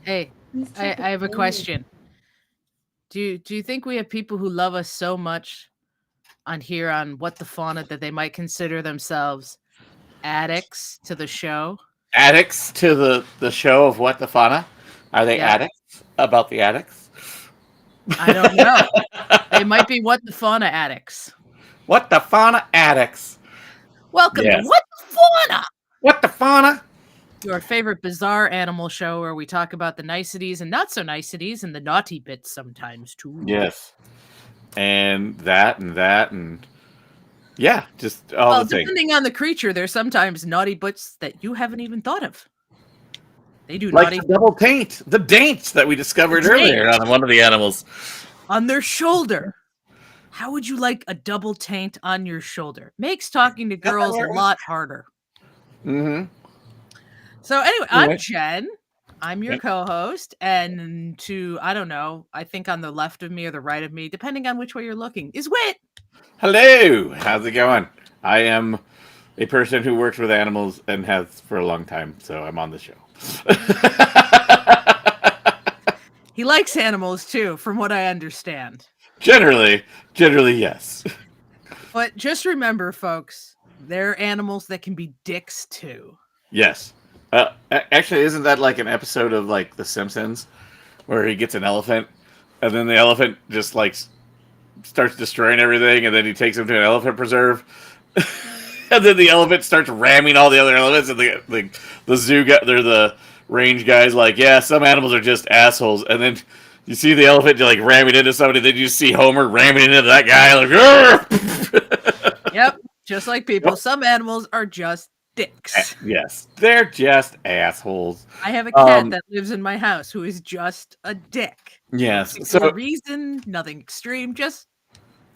Hey, I have a question. Do you think we have people who love us so much on here on What the Fauna that they might consider themselves addicts to the show? Addicts to the show of What the Fauna? Are they Yep. addicts about the addicts? I don't know. They might be What the Fauna addicts. What the Fauna addicts? Welcome to Yes. What the Fauna, What the Fauna? your favorite bizarre animal show where we talk about the niceties and not so niceties and the naughty bits sometimes too. Yes. And yeah, just all Well, the things. depending on the creature, there's sometimes naughty bits that you haven't even thought of. They do Like naughty the double taint, the daints that we discovered earlier on one of the animals. on their shoulder. How would you like a double taint on your shoulder? Makes talking to girls a lot harder. Mm-hmm. So anyway, I'm Anyway. Jen. I'm your co-host, and I don't know, I think on the left of me or the right of me, depending on which way you're looking, is Wit. Hello, how's it going? I am a person who works with animals and has for a long time, so I'm on the show. He likes animals too, from what I understand. generally, yes. But just remember, folks, they're animals that can be dicks too. Yes. Actually, isn't that like an episode of like The Simpsons where he gets an elephant and then the elephant just like starts destroying everything and then he takes him to an elephant preserve and then the elephant starts ramming all the other elephants and the zoo guy, they're the range guys like, yeah, some animals are just assholes, and then you see the elephant like ramming into somebody, then you see Homer ramming into that guy like. Yep, just like people, some animals are just dicks. Yes, they're just assholes. I have a cat that lives in my house who is just a dick. Yes, No reason, nothing extreme, just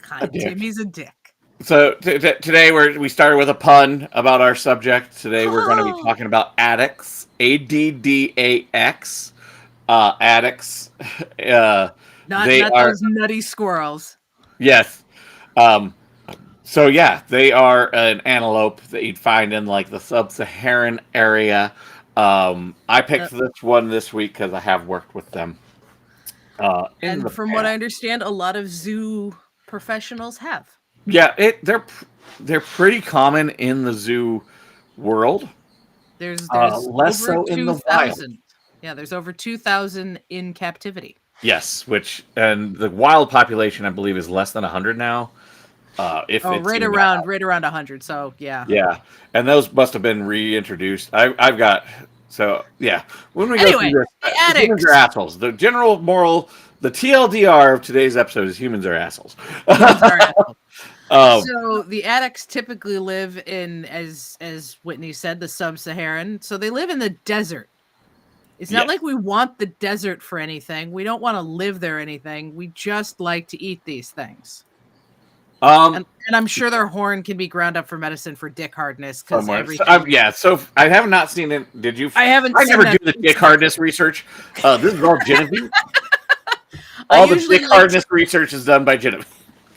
kind of Timmy's a dick. So today we started with a pun about our subject. Today we're going to be talking about addicts, ADDAX, addicts. Not those nutty squirrels. Yes. So yeah, they are an antelope that you'd find in like the sub-Saharan area. I picked this one this week because I have worked with them. And from what I understand, a lot of zoo professionals have. Yeah, they're pretty common in the zoo world. There's less over so in the wild. Yeah, there's over 2,000 in captivity. Yes, and the wild population I believe is less than 100 now. Right around 100. So yeah. Yeah, and those must have been reintroduced. I've got When we go through this, humans are assholes. The general moral, the TLDR of today's episode is humans are assholes. So the addicts typically live in, as Whitney said, the sub-Saharan. So they live in the desert. It's not like we want the desert for anything. We don't want to live there or anything. We just like to eat these things. And I'm sure their horn can be ground up for medicine for dick hardness. Because so I have not seen it. Did you? I haven't. I never do the dick hardness research. This is all Genevieve. All the dick hardness research is done by Genevieve.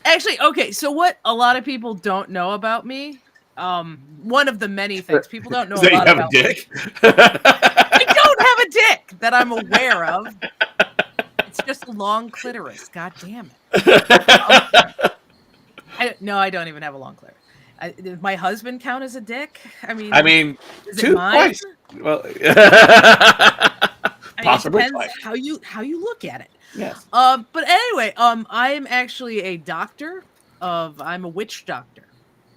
Actually, okay. So what a lot of people don't know about me, one of the many things people don't know about you have a dick. I don't have a dick that I'm aware of. It's just a long clitoris. God damn it. I don't even have a long clitoris. Does my husband count as a dick? I mean, is it mine? Twice. Well, possibly it depends how you look at it. Yes. But anyway, I am actually a doctor. I'm a witch doctor.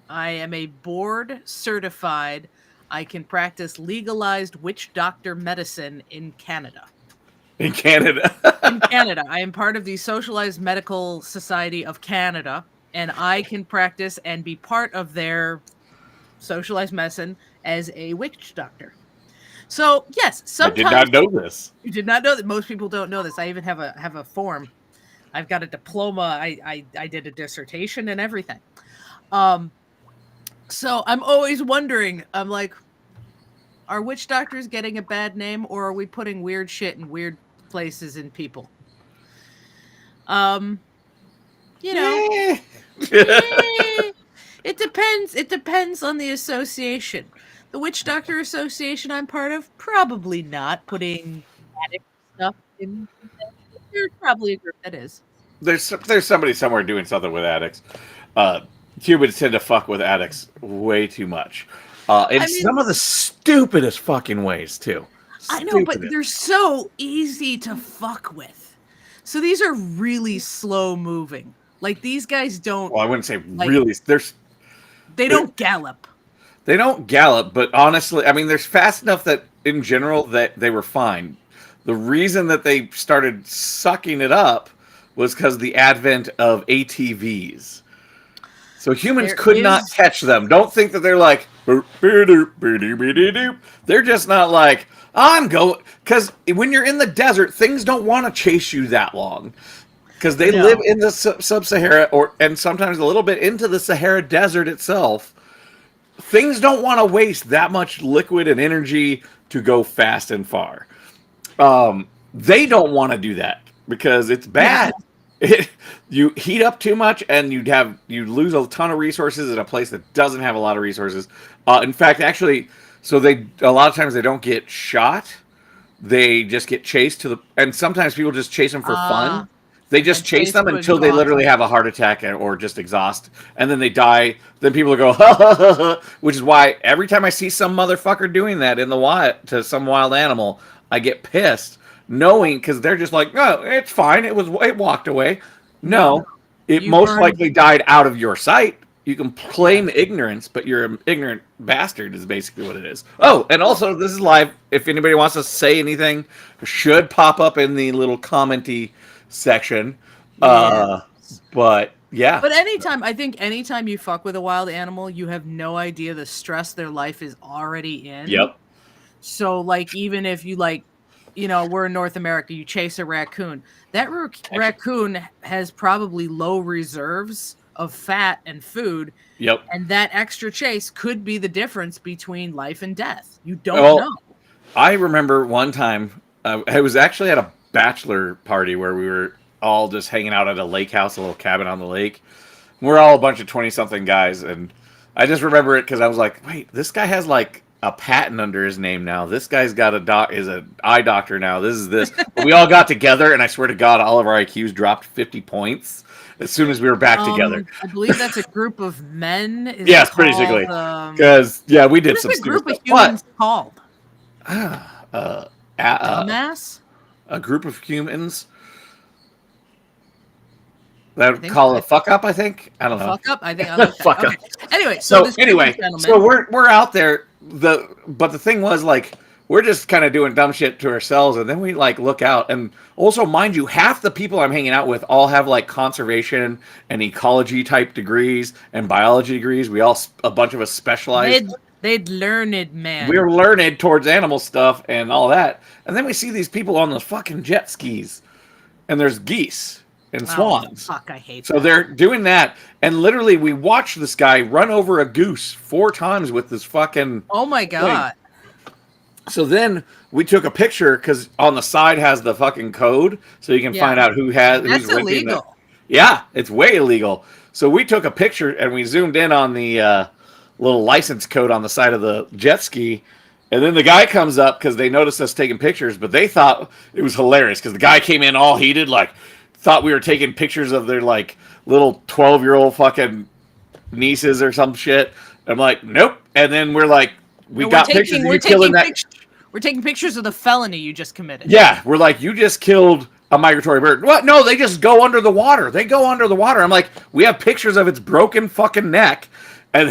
I am a board certified. I can practice legalized witch doctor medicine in Canada. In Canada. In Canada, I am part of the Socialized Medical Society of Canada, and I can practice and be part of their socialized medicine as a witch doctor. So yes, sometimes I did not know this. You did not know that. Most people don't know this. I even have a form. I've got a diploma. I did a dissertation and everything. So I'm always wondering. I'm like, are witch doctors getting a bad name, or are we putting weird shit in weird places in people? You know, it depends. It depends on the association. The Witch Doctor Association I'm part of, probably not putting addict stuff in. There's probably a group that is. There's somebody somewhere doing something with addicts. Humans tend to fuck with addicts way too much. Some of the stupidest fucking ways, too. I know, but they're so easy to fuck with. So these are really slow moving. Like, these guys don't... Well, I wouldn't say really... They don't gallop. They don't gallop, but honestly, I mean, there's fast enough that, in general, that they were fine. The reason that they started sucking it up was because of the advent of ATVs. So humans could not catch them. Don't think that they're like... They're just not like, I'm going... Because when you're in the desert, things don't want to chase you that long. Because they live in the sub-Sahara, and sometimes a little bit into the Sahara Desert itself. Things don't want to waste that much liquid and energy to go fast and far. They don't want to do that because it's bad. You heat up too much, and you lose a ton of resources in a place that doesn't have a lot of resources. In fact, actually, so a lot of times they don't get shot. They just get chased and sometimes people just chase them for fun. They just chase them until they literally have a heart attack or just exhaust, and then they die. Then people go, ha, ha, ha, ha, which is why every time I see some motherfucker doing that in the wild to some wild animal, I get pissed, knowing because they're just like, oh, it's fine. It walked away. No, it most likely died out of your sight. You can claim ignorance, but you're an ignorant bastard is basically what it is. Oh, and also this is live. If anybody wants to say anything, should pop up in the little commenty section. But yeah. But anytime you fuck with a wild animal, you have no idea the stress their life is already in. Yep. So like, even if you we're in North America, you chase a raccoon. That raccoon has probably low reserves of fat and food. Yep. And that extra chase could be the difference between life and death. You don't know. I remember one time, I was actually at a bachelor party where we were all just hanging out at a lake house, a little cabin on the lake. We're all a bunch of 20-something guys, and I just remember it because I was like, wait, this guy has like a patent under his name now. This guy's got is an eye doctor now. This is this. But we all got together, and I swear to God, all of our IQs dropped 50 points as soon as we were back together. I believe that's a group of men. Yes, basically. Because, we did some stupid stuff. What is a group of humans called? Dumbass? A group of humans that would call it a fuck up, I think. I don't know. Fuck up? I think I like that. Fuck up. Anyway, so we're out there. But the thing was, like, we're just kind of doing dumb shit to ourselves, and then we like look out, and also, mind you, half the people I'm hanging out with all have like conservation and ecology type degrees and biology degrees. We all, a bunch of us, specialize. They'd learned, man. We're learned towards animal stuff and all that, and then we see these people on the fucking jet skis, and there's geese and swans. Fuck, I hate. So they're doing that, and literally, we watched this guy run over a goose 4 times with this fucking. Oh my God. Thing. So then we took a picture because on the side has the fucking code, so you can find out who's illegal. Yeah, it's way illegal. So we took a picture and we zoomed in on the little license code on the side of the jet ski, and then the guy comes up because they noticed us taking pictures, but they thought it was hilarious because the guy came in all heated, like thought we were taking pictures of their like little 12-year-old fucking nieces or some shit. I'm like, nope. And then we're like, we're taking pictures of the felony you just committed. Yeah, we're like, you just killed a migratory bird. What? No, they just go under the water. They go under the water. I'm like, we have pictures of its broken fucking neck, and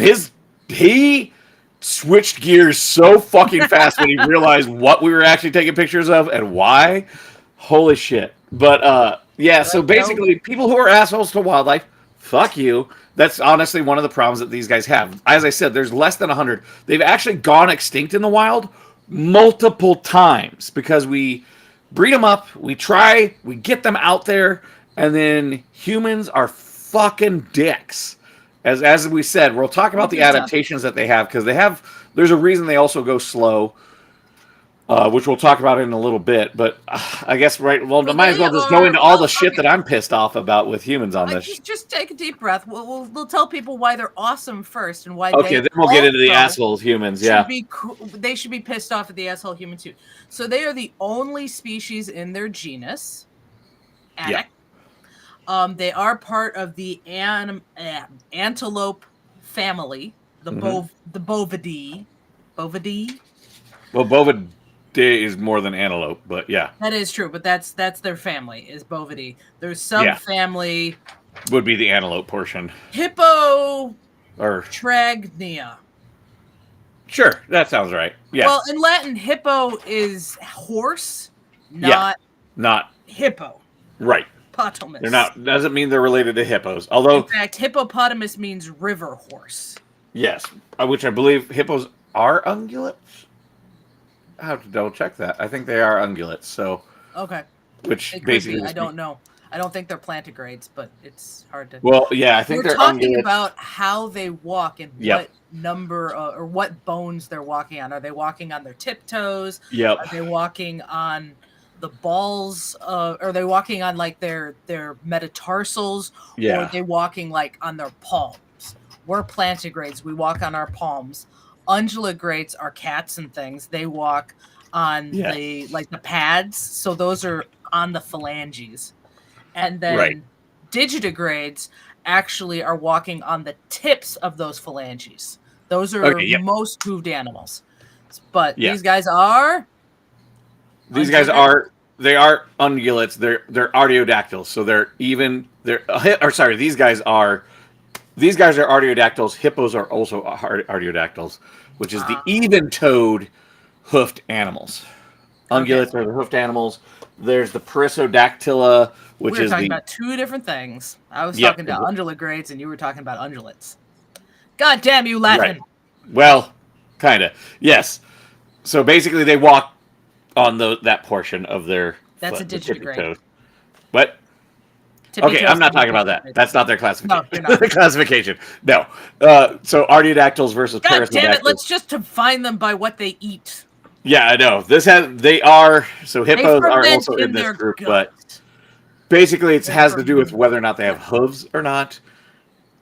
he switched gears so fucking fast when he realized what we were actually taking pictures of and why. Holy shit. But so basically, people who are assholes to wildlife, fuck you. That's honestly one of the problems that these guys have. As I said, there's less than 100. They've actually gone extinct in the wild multiple times because we breed them up, we get them out there, and then humans are fucking dicks. As we said, we'll talk about the adaptations that they have because there's a reason they also go slow. which we'll talk about in a little bit. But I guess I So might as they well just go are into all the shit okay. that I'm pissed off about with humans on I this. just take a deep breath. We'll tell people why they're awesome first, and why Okay, they then we'll get into the also assholes humans. should Yeah. be they should be pissed off at the asshole human too. So they are the only species in their genus, Yeah. addax. They are part of the antelope family, Hmm. the bovidae. Bovidae. Well, Bovidae is more than antelope, but yeah. That is true, but that's their family is bovidae. Their Yeah. subfamily Would be the antelope portion. Or Hippotragnia. sure, that sounds right. Yeah. Well, in Latin, hippo is horse, Yeah. not Not hippo. right. They're Hippopotamus. not. Doesn't mean they're related to hippos. In Although, fact, hippopotamus means river horse. yes, which I believe hippos are ungulates. I have to double check that. I think they are ungulates. So, Okay. which It could basically, be. I don't know. I don't think they're plantigrades, but it's hard to. well, yeah, I think We're they're talking ungulates. about how they walk and Yep. what number or what bones they're walking on. Are they walking on their tiptoes? Yep. Are they walking on the balls? Are they walking on like their metatarsals? Or Yeah. are they walking like on their palms? We're plantigrades. We walk on our palms. Ungulagrades are cats and things. They walk on Yeah. the pads. So those are on the phalanges. And then Right. digitigrades actually are walking on the tips of those phalanges. Those are Okay, yeah. most hooved animals. But Yeah. these guys are These guys ungulates? are ungulates. They're artiodactyls. So these guys are artiodactyls. Hippos are also artiodactyls, which is the even-toed hoofed animals. Ungulates are the hoofed animals. There's the perissodactyla, which We were is talking the about two different things. I was Yep. talking about ungulagrades and you were talking about ungulates. God damn you, Latin. Right. Well, kind of. Yes. So basically, they walk on that portion of their That's foot, a the tippy digitigrade. toes. What? Tippy Okay, toes I'm not is a talking about that. digitigrade. That's not their classification. No, you're not. The classification. No. So artiodactyls versus God damn it, perissodactyls. let's just define them by what they eat. Yeah, I know. They are so hippos are ferment also in this their group, gut. but basically it They has to do with ferment- whether or not they have hooves or not,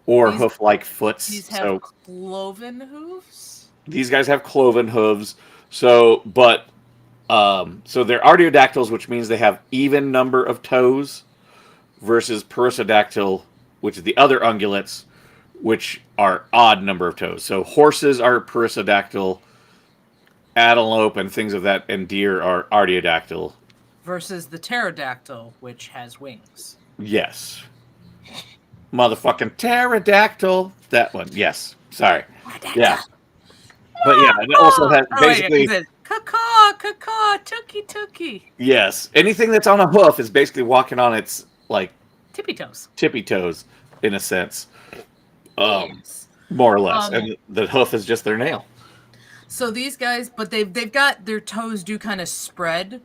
or These- hoof-like foots. These have So cloven hooves. these guys have cloven hooves. So, but so they're artiodactyls, which means they have even number of toes, versus perissodactyl, which is the other ungulates, which are odd number of toes. So horses are perissodactyl, antelope and things of that, and deer are artiodactyl. Versus the pterodactyl, which has wings. Yes. Motherfucking pterodactyl. That one. Yes. Sorry. Yeah. But yeah, it also has basically. Caw, tookie. Yes. Anything that's on a hoof is basically walking on its like Tippy toes. tippy toes, in a sense. Yes. More or less. And the hoof is just their nail. So these guys, but they've got their toes do kind of spread.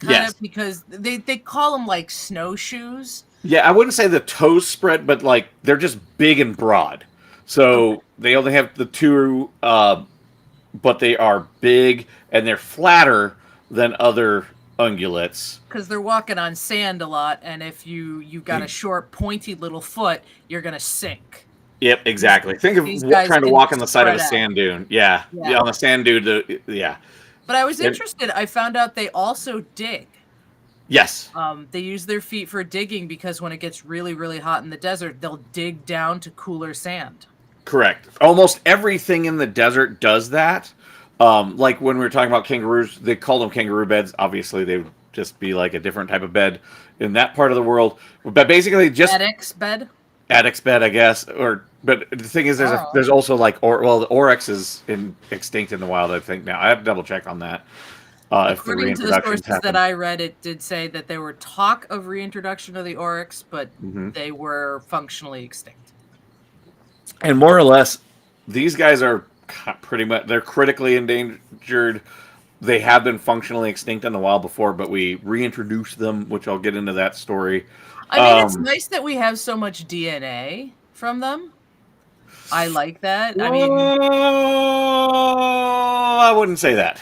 Yes. Because they call them like snowshoes. Yeah, I wouldn't say the toes spread, but like they're just big and broad. So they only have the two, but they are big and they're flatter than other ungulates. Because they're walking on sand a lot, and if you got a short, pointy little foot, you're gonna sink. Yep, exactly. Think of These guys trying to can walk on the side of a spread out. sand dune. Yeah, on the sand dune. Yeah. But I was interested. I found out they also dig. Yes. They use their feet for digging because when it gets really, really hot in the desert, they'll dig down to cooler sand. Correct. Almost everything in the desert does that. Like when we were talking about kangaroos, they call them kangaroo beds. Obviously, they would just be like a different type of bed in that part of the world. But basically, just Addax bed. Addax bed, I guess. But the thing is, there's also like the oryx is extinct in the wild. I think now I have to double check on that. According to the sources that I read, it did say that there were talk of reintroduction of the oryx, but they were functionally extinct. And more or less, these guys are pretty much, they're critically endangered. They have been functionally extinct in the wild before, but we reintroduced them, which I'll get into that story. I mean, it's nice that we have so much DNA from them. I like that. I mean, I wouldn't say that.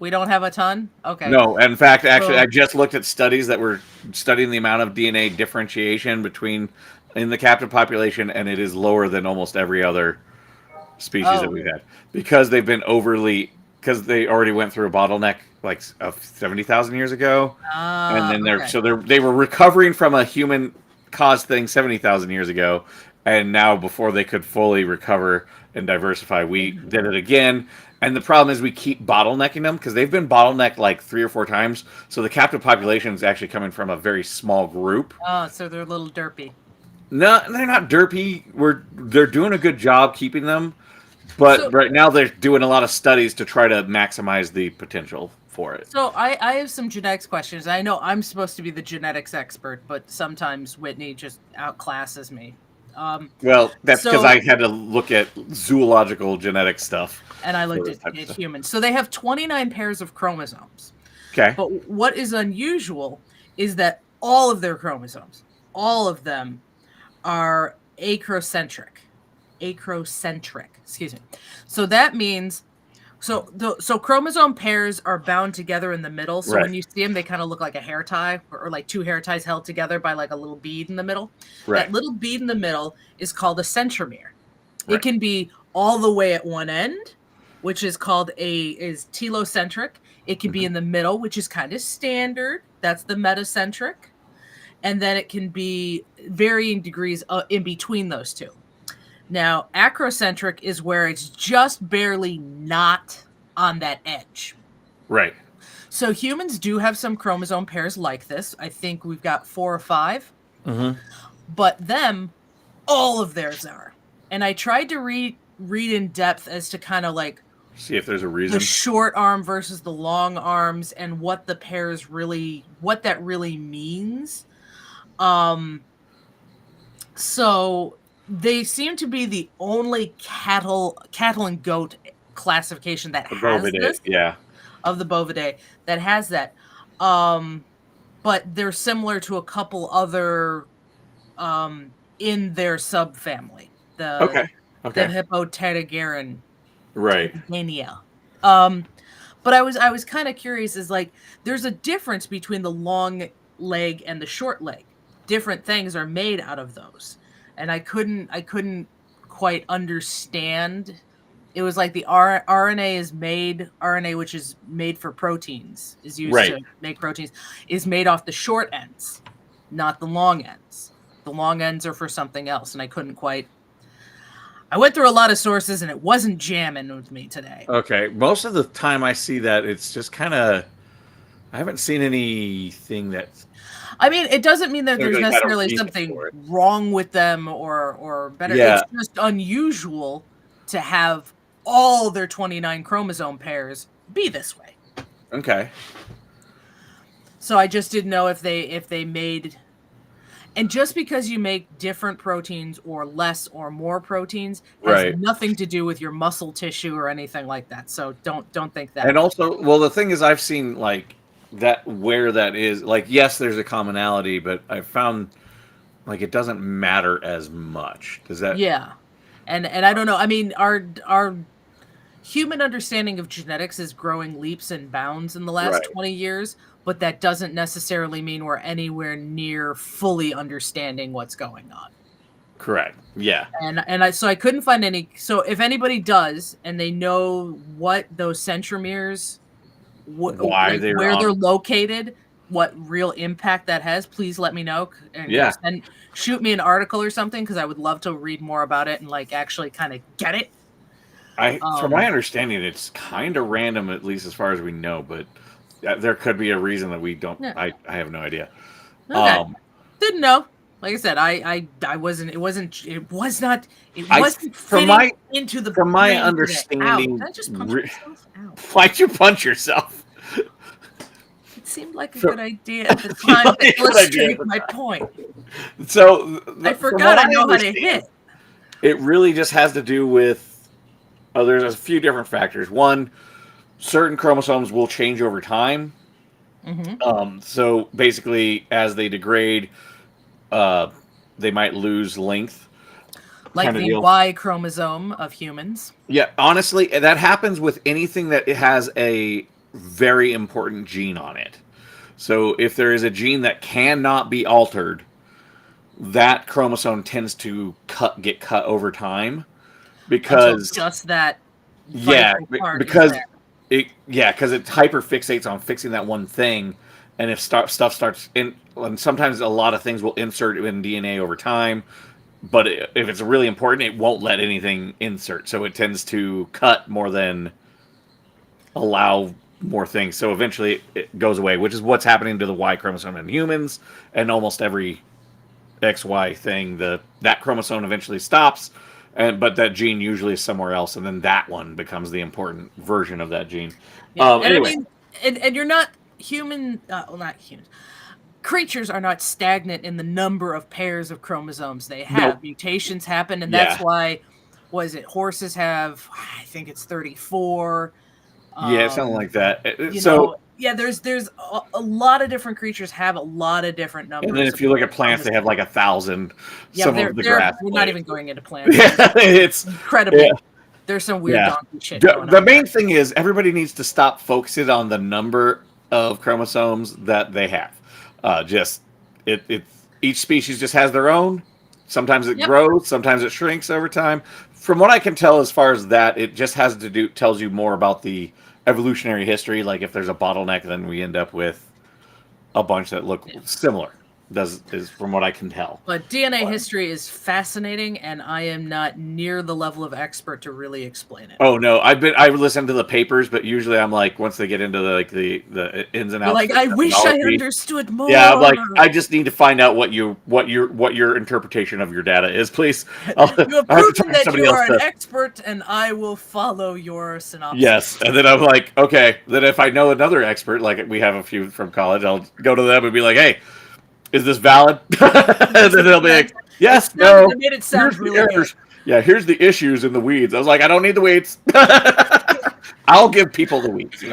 We don't have a ton? Okay. No, in fact, actually, So, I just looked at studies that were studying the amount of DNA differentiation between in the captive population, and it is lower than almost every other species that oh. we've had because they've been overly because they already went through a bottleneck like of 70,000 years ago, and then Okay. they were recovering from a human caused thing 70,000 years ago, and now before they could fully recover and diversify, we did it again. And the problem is we keep bottlenecking them because they've been bottlenecked like 3 or 4 times. So the captive population is actually coming from a very small group. Oh, so they're a little derpy. No, they're not derpy. They're doing a good job keeping them, but So, right now they're doing a lot of studies to try to maximize the potential for it. so I have some genetics questions. I know I'm supposed to be the genetics expert, but sometimes Whitney just outclasses me. Well, that's because So, I had to look at zoological genetic stuff and I for looked this type at of stuff. humans. So they have 29 pairs of chromosomes. Okay. But what is unusual is that all of their chromosomes, all of them, are acrocentric. Acrocentric, excuse me. So that means so chromosome pairs are bound together in the middle. So Right. when you see them, they kind of look like a hair tie or like two hair ties held together by like a little bead in the middle. Right. That little bead in the middle is called a centromere. It Right. can be all the way at one end, which is called is telocentric. It can be in the middle, which is kind of standard. That's the metacentric. And then it can be varying degrees in between those two. Now, acrocentric is where it's just barely not on that edge. Right. So humans do have some chromosome pairs like this. I think we've got 4 or 5. Mm-hmm. But them, all of theirs are. And I tried to read in depth as to kind of like See if there's a reason. the short arm versus the long arms and what the pairs really, what that really means. So they seem to be the only cattle and goat classification that has this Yeah. of the Bovidae that has that. But they're similar to a couple other in their subfamily. The Okay. Hippopterygiran Right. mania. But I was kind of curious is like there's a difference between the long leg and the short leg. Different things are made out of those. And I couldn't quite understand. It was like the RNA is made, RNA which is made for proteins, is used Right. to make proteins, is made off the short ends, not the long ends. The long ends are for something else, and I couldn't quite. I went through a lot of sources, and it wasn't jamming with me today. Okay. Most of the time I see that, it's just kind of. I haven't seen anything that's. I mean, it doesn't mean that there's Really had a necessarily reason something for it. wrong with them or better. Yeah. It's just unusual to have all their 29 chromosome pairs be this way. Okay. So I just didn't know if they made, and just because you make different proteins or less or more proteins has Right. nothing to do with your muscle tissue or anything like that. So don't think that. And also, well, the thing is, I've seen like that where that is. Like, yes, there's a commonality, but I found like it doesn't matter as much. Does that? Yeah. And I don't know. I mean, our human understanding of genetics is growing leaps and bounds in the last Right. 20 years, but that doesn't necessarily mean we're anywhere near fully understanding what's going on. Correct. Yeah. And I couldn't find any. So if anybody does and they know what those centromeres, Why they're where on- they're located, what real impact that has, please let me know. And Yeah. and shoot me an article or something because I would love to read more about it and like actually kind of get it. From my understanding, it's kind of random, at least as far as we know. But there could be a reason that we don't. Yeah. I have no idea. Okay. Didn't know. Like I said, I wasn't. It wasn't. It was not. It wasn't fitting into the. From my brain today. understanding, Ow, did I just punch myself? Ow. Why'd you punch yourself? It seemed like a good idea at the time to illustrate my point. So I forgot I know how to hit. It really just has to do with. There's a few different factors. One, certain chromosomes will change over time. Mm-hmm. So basically, as they degrade, they might lose length. Like the Y chromosome of humans. Yeah, honestly, that happens with anything that it has a very important gene on it. So if there is a gene that cannot be altered, that chromosome tends to get cut over time because Until just that yeah, vital part because is there. because it hyperfixates on fixing that one thing, and if stuff starts in, and sometimes a lot of things will insert in DNA over time, but if it's really important, it won't let anything insert, so it tends to cut more than allow more things. So eventually it goes away, which is what's happening to the Y chromosome in humans and almost every XY thing. That chromosome eventually stops, but that gene usually is somewhere else, and then that one becomes the important version of that gene. Yeah, and Anyway, I mean, and you're not human. Well, not humans. Creatures are not stagnant in the number of pairs of chromosomes they have. Nope. Mutations happen, and Yeah. that's why. Was it horses have? I think it's 34. Yeah, something like that. Yeah, there's a lot of different creatures have a lot of different numbers. And then if you look at plants, they have like 1,000. Yeah, some of the grass. we're not even going into plants. Yeah, it's incredible. Yeah. There's some weird donkey shit going The on main there. thing is everybody needs to stop focusing on the number of chromosomes that they have. Each species just has their own. Sometimes it grows, sometimes it shrinks over time. From what I can tell, as far as that, it just tells you more about the evolutionary history. Like if there's a bottleneck, then we end up with a bunch that look similar. Is from what I can tell. But DNA history is fascinating, and I am not near the level of expert to really explain it. Oh no, I listened to the papers, but usually I'm like, once they get into the ins and outs, like I wish I understood more. Yeah, I'm like, I just need to find out what your interpretation of your data is, please. You have proven that you are an expert, and I will follow your synopsis. Yes, and then I'm like, okay. Then if I know another expert, like we have a few from college, I'll go to them and be like, hey, is this valid? And then they'll be like, yes, no. It made it sound really good. Yeah, here's the issues in the weeds. I was like, I don't need the weeds. I'll give people the weeds,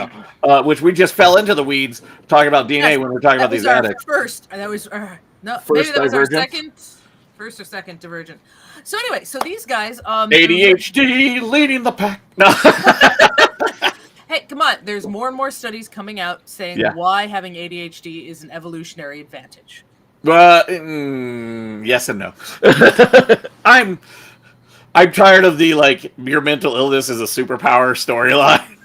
which we just fell into the weeds talking about DNA when we're talking about these addicts. Maybe that was our first or second divergent. So anyway, so these guys, ADHD leading the pack. No. Hey, come on! There's more and more studies coming out saying why having ADHD is an evolutionary advantage. Yes and no. I'm tired of the your mental illness is a superpower storyline.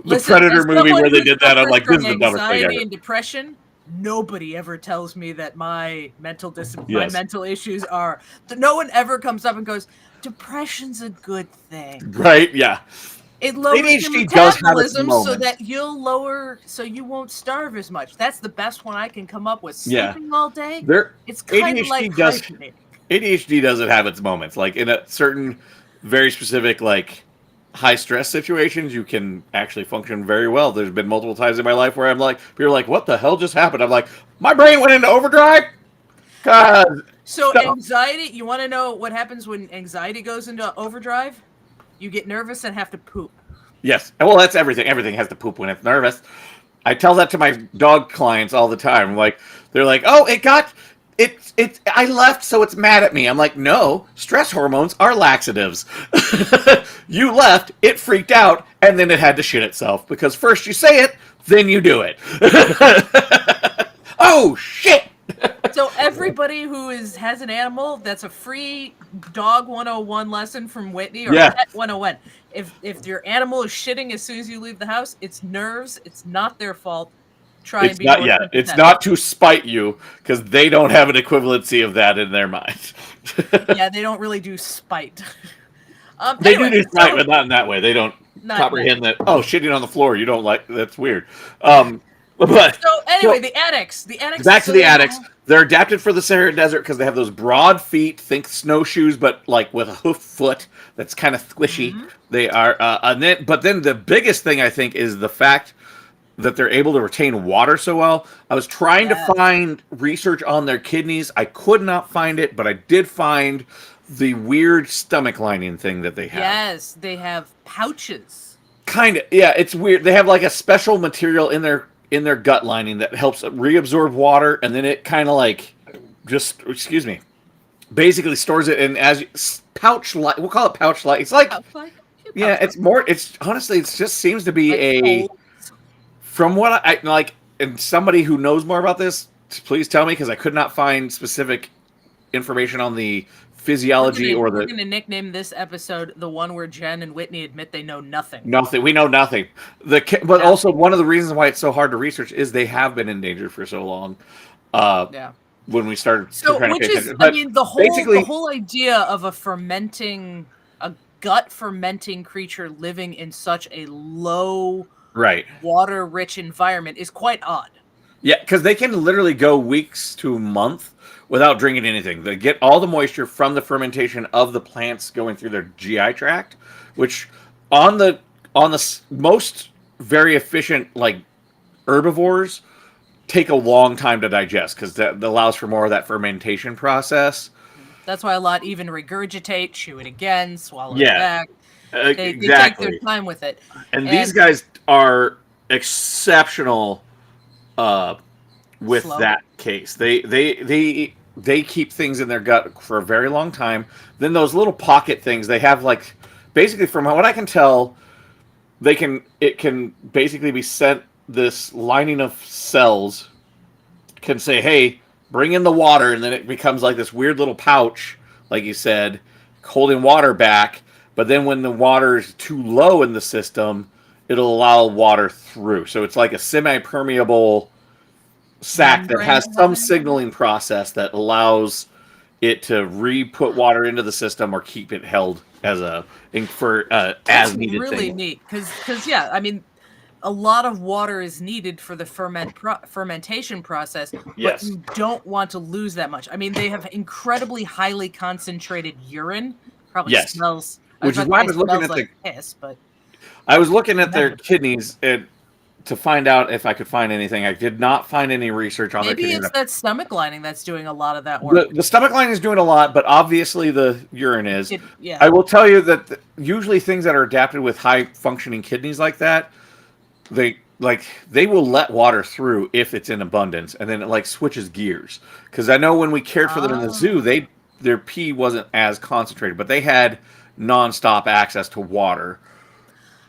The Predator movie where they did that, I'm like, this is the dumbest thing ever. Anxiety and depression. Nobody ever tells me that my mental my mental issues are. No one ever comes up and goes, "Depression's a good thing." Right? Yeah. It lowers your metabolism so that so you won't starve as much. That's the best one I can come up with. Sleeping all day. It's kind of like ADHD doesn't have its moments. Like in a certain, very specific, high stress situations, you can actually function very well. There's been multiple times in my life where I'm like, people are like, "What the hell just happened?" I'm like, "My brain went into overdrive." God. So anxiety. You want to know what happens when anxiety goes into overdrive? You get nervous and have to poop. Yes. Well, that's everything. Everything has to poop when it's nervous. I tell that to my dog clients all the time. They're like, "Oh, I left, so it's mad at me." I'm like, "No, stress hormones are laxatives. You left, it freaked out, and then it had to shit itself. Because first you say it, then you do it." Oh, shit! So everybody who has an animal, that's a free dog 101 lesson from Whitney, or pet 101. If your animal is shitting as soon as you leave the house, it's nerves. It's not their fault. It's not to spite you, because they don't have an equivalency of that in their mind. Yeah, they don't really do spite. They do spite, but not in that way. They don't comprehend that. Oh, shitting on the floor, you don't like. That's weird. The addax. Back to the addax. They're adapted for the Sahara Desert because they have those broad feet. Think snowshoes, but with a hoof foot that's kind of squishy. Mm-hmm. They are, but then the biggest thing I think is the fact that they're able to retain water so well. I was trying to find research on their kidneys. I could not find it, but I did find the weird stomach lining thing that they have. Yes, they have pouches. Kind of, yeah. It's weird. They have a special material in their gut lining that helps reabsorb water, and then it kind of basically stores it in as pouch like. We'll call it pouch like. It's like Yeah, it's more. It's honestly, it just seems to be like from what I like, and somebody who knows more about this, please tell me because I could not find specific information on the physiology or we're the gonna nickname this episode the one where Jen and Whitney admit they know nothing. nothing. We know nothing. But also one of the reasons why it's so hard to research is they have been endangered for so long. Yeah. When we started So, trying to which pay is, attention. I But mean, the basically, whole idea of a gut fermenting creature living in such a low, right, water rich environment is quite odd. yeah, because they can literally go weeks to a month without drinking anything. They get all the moisture from the fermentation of the plants going through their GI tract, which on the most very efficient like herbivores take a long time to digest because that allows for more of that fermentation process. That's why a lot even regurgitate, chew it again, swallow it Yeah, back. They take their exactly. time with it. And these guys are exceptional with Slow. that case. They keep things in their gut for a very long time. Then those little pocket things they have, like basically from what I can tell, it can basically be sent. This lining of cells can say, "Hey, bring in the water," and then it becomes like this weird little pouch, like you said, holding water back. But then when the water is too low in the system, it'll allow water through. So it's like a semi-permeable sac that has some signaling process that allows it to re-put water into the system or keep it held as as needed. Really thing. neat because yeah, I mean, a lot of water is needed for the fermentation process, but you don't want to lose that much. I mean, they have incredibly highly concentrated urine. Probably smells. Which is why I was looking at like piss, but I was looking at their kidneys to find out if I could find anything. I did not find any research on their kidneys. Maybe it's that stomach lining that's doing a lot of that work. The stomach lining is doing a lot, but obviously the urine is. Yeah. I will tell you that usually things that are adapted with high functioning kidneys like that, they will let water through if it's in abundance, and then it like switches gears. Because I know when we cared for them in the zoo, their pee wasn't as concentrated, but they had nonstop access to water.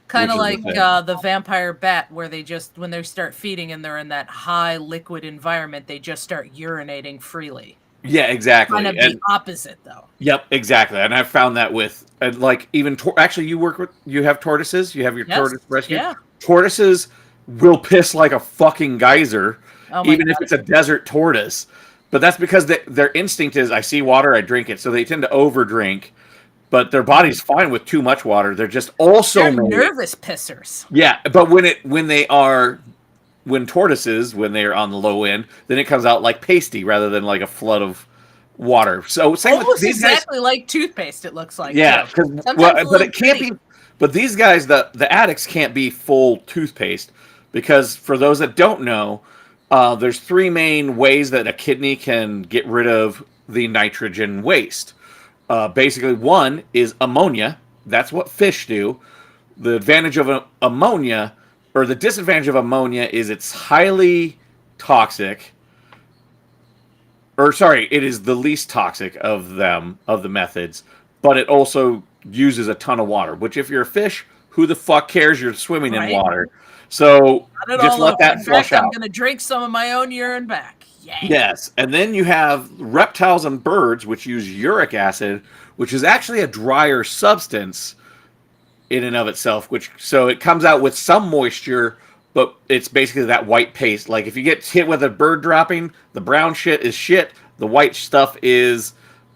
Kind of like the vampire bat, where they just, when they start feeding and they're in that high liquid environment, they just start urinating freely. Yeah, exactly. Kind of the opposite, though. Yep, exactly. And I've found that with like even actually, you have tortoises. You have your tortoise rescue. Yeah. Tortoises will piss like a fucking geyser, even if it's a desert tortoise. But that's because their instinct is, I see water, I drink it. So they tend to overdrink. But their body's fine with too much water. They're just also nervous pissers. Yeah, but when tortoises, when they're on the low end, then it comes out like pasty rather than like a flood of water. So same almost with these exactly guys, like toothpaste. It looks like but it can't be. But these guys, the addicts, can't be full toothpaste because for those that don't know, there's three main ways that a kidney can get rid of the nitrogen waste. Basically, one is ammonia. That's what fish do. The advantage of ammonia, or the disadvantage of ammonia, is it's highly toxic. It is the least toxic of the methods, but it also uses a ton of water. Which, if you're a fish, who the fuck cares? You're swimming in water, so just let that flush out. I'm going to drink some of my own urine back. Yay. Yes, and then you have reptiles and birds, which use uric acid, which is actually a drier substance in and of itself. So it comes out with some moisture, but it's basically that white paste. Like if you get hit with a bird dropping, the brown shit is shit. The white stuff is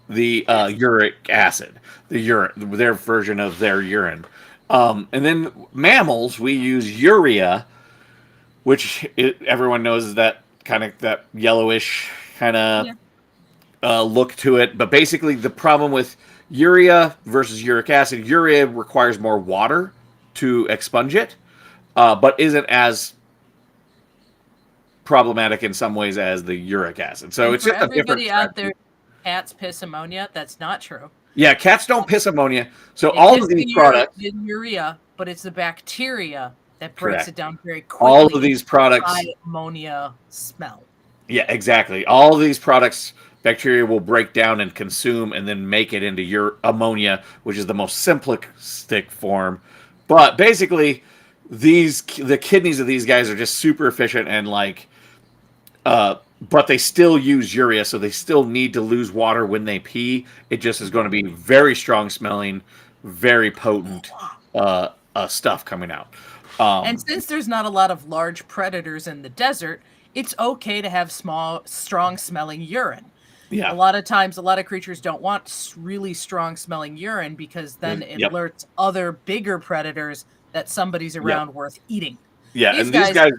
the uric acid, their version of their urine. And then mammals, we use urea, which everyone knows is that kind of that yellowish kind of look to it. But basically the problem with urea versus uric acid, urea requires more water to expunge it, but isn't as problematic in some ways as the uric acid. So it's just everybody out there, cats piss ammonia. That's not true. Yeah, cats don't piss ammonia. So all of these products urea, but it's the bacteria that breaks it down very quickly. All of these products, ammonia smell. Yeah, exactly. All of these products bacteria will break down and consume and then make it into your ammonia, which is the most simplistic form. But basically, the kidneys of these guys are just super efficient and like, but they still use urea, so they still need to lose water when they pee. It just is going to be very strong smelling, very potent stuff coming out. And since there's not a lot of large predators in the desert, it's okay to have small, strong-smelling urine. Yeah. A lot of times, a lot of creatures don't want really strong-smelling urine because then it alerts other bigger predators that somebody's around worth eating. Yeah, these guys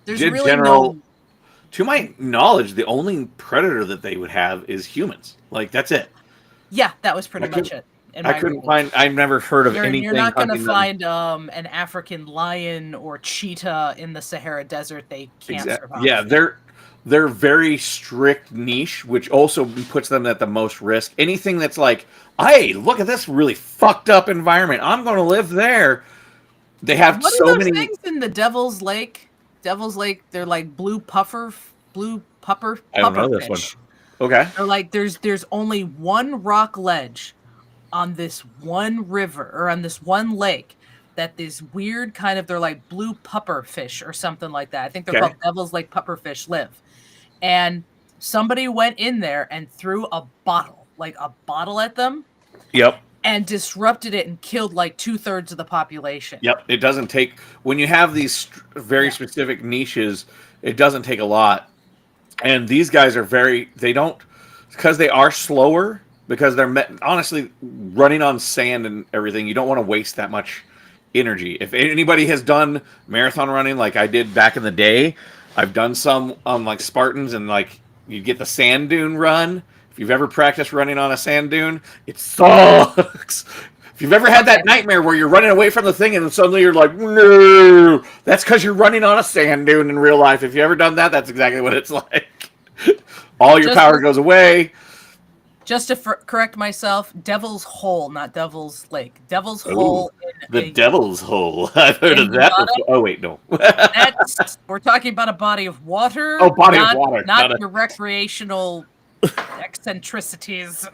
there's really no... To my knowledge, the only predator that they would have is humans. Like, that's it. Yeah, that was pretty much it. I couldn't find... I've never heard of anything... You're not going to find an African lion or cheetah in the Sahara Desert. They can't survive. Yeah, they're very strict niche, which also puts them at the most risk. Anything that's like, hey, look at this really fucked up environment. I'm going to live there. They have what so are those many things in the Devil's Lake. Devil's Lake, they're like blue puffer I don't know this fish. One. Okay. They're like there's only one rock ledge on this one river or on this one lake that this weird kind of, they're like blue pupper fish or something like that. I think they're called Devil's Lake pupper fish live. And somebody went in there and threw a bottle at them. Yep. And disrupted it and killed like 2/3 of the population. Yep. It doesn't take, when you have these very specific niches, it doesn't take a lot. And these guys are they don't, because they are slower, because they're honestly running on sand and everything, you don't want to waste that much energy. If anybody has done marathon running like I did back in the day, I've done some on like Spartans, and like you get the sand dune run. If you've ever practiced running on a sand dune, it sucks. If you've ever had that nightmare where you're running away from the thing and suddenly you're like, no, that's because you're running on a sand dune in real life. If you've ever done that, that's exactly what it's like. All your power goes away. Just to correct myself, Devil's Hole, not Devil's Lake. Devil's Hole. Devil's Hole. I've heard of that before. Oh, wait, no. We're talking about a body of water. Oh, body of water. Not your recreational eccentricities.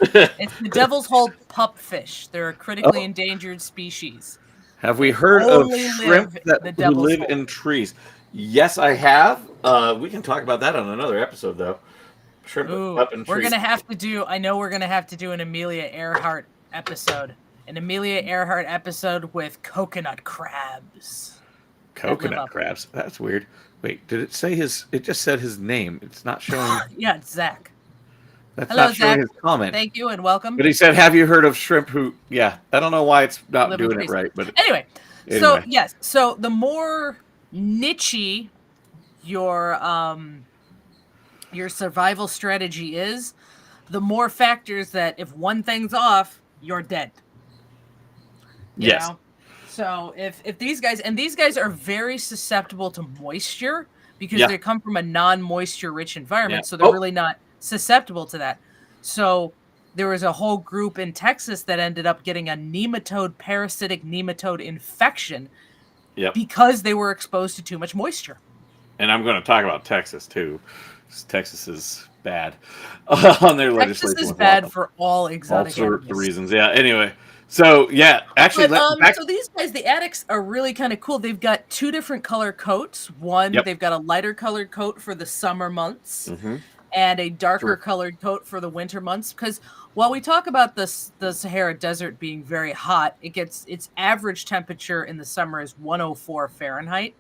It's the Devil's Hole pupfish. They're a critically endangered species. Have we heard of shrimp who live in trees? Yes, I have. We can talk about that on another episode, though. Shrimp up in trees. We're gonna have to do an Amelia Earhart episode. An Amelia Earhart episode with coconut crabs. Coconut crabs? That's weird. Wait, did it say it just said his name. It's not showing. Yeah, it's Zach. That's not showing his comment. Thank you and welcome. But he said, have you heard of shrimp who, I don't know why it's not doing it right. But anyway. So, yes. So, the more niche-y your survival strategy is, the more factors that if one thing's off, you're dead. You know? So if these guys are very susceptible to moisture because they come from a non-moisture rich environment, so they're really not susceptible to that. So there was a whole group in Texas that ended up getting a parasitic nematode infection because they were exposed to too much moisture. And I'm going to talk about Texas too. Texas is bad on their legislation. Texas is bad for all exotic animals. Reasons. Yeah. Anyway. So actually, so these guys, the addax, are really kind of cool. They've got two different color coats. One, they've got a lighter colored coat for the summer months, and a darker colored coat for the winter months. Because while we talk about the Sahara Desert being very hot, its average temperature in the summer is 104 Fahrenheit.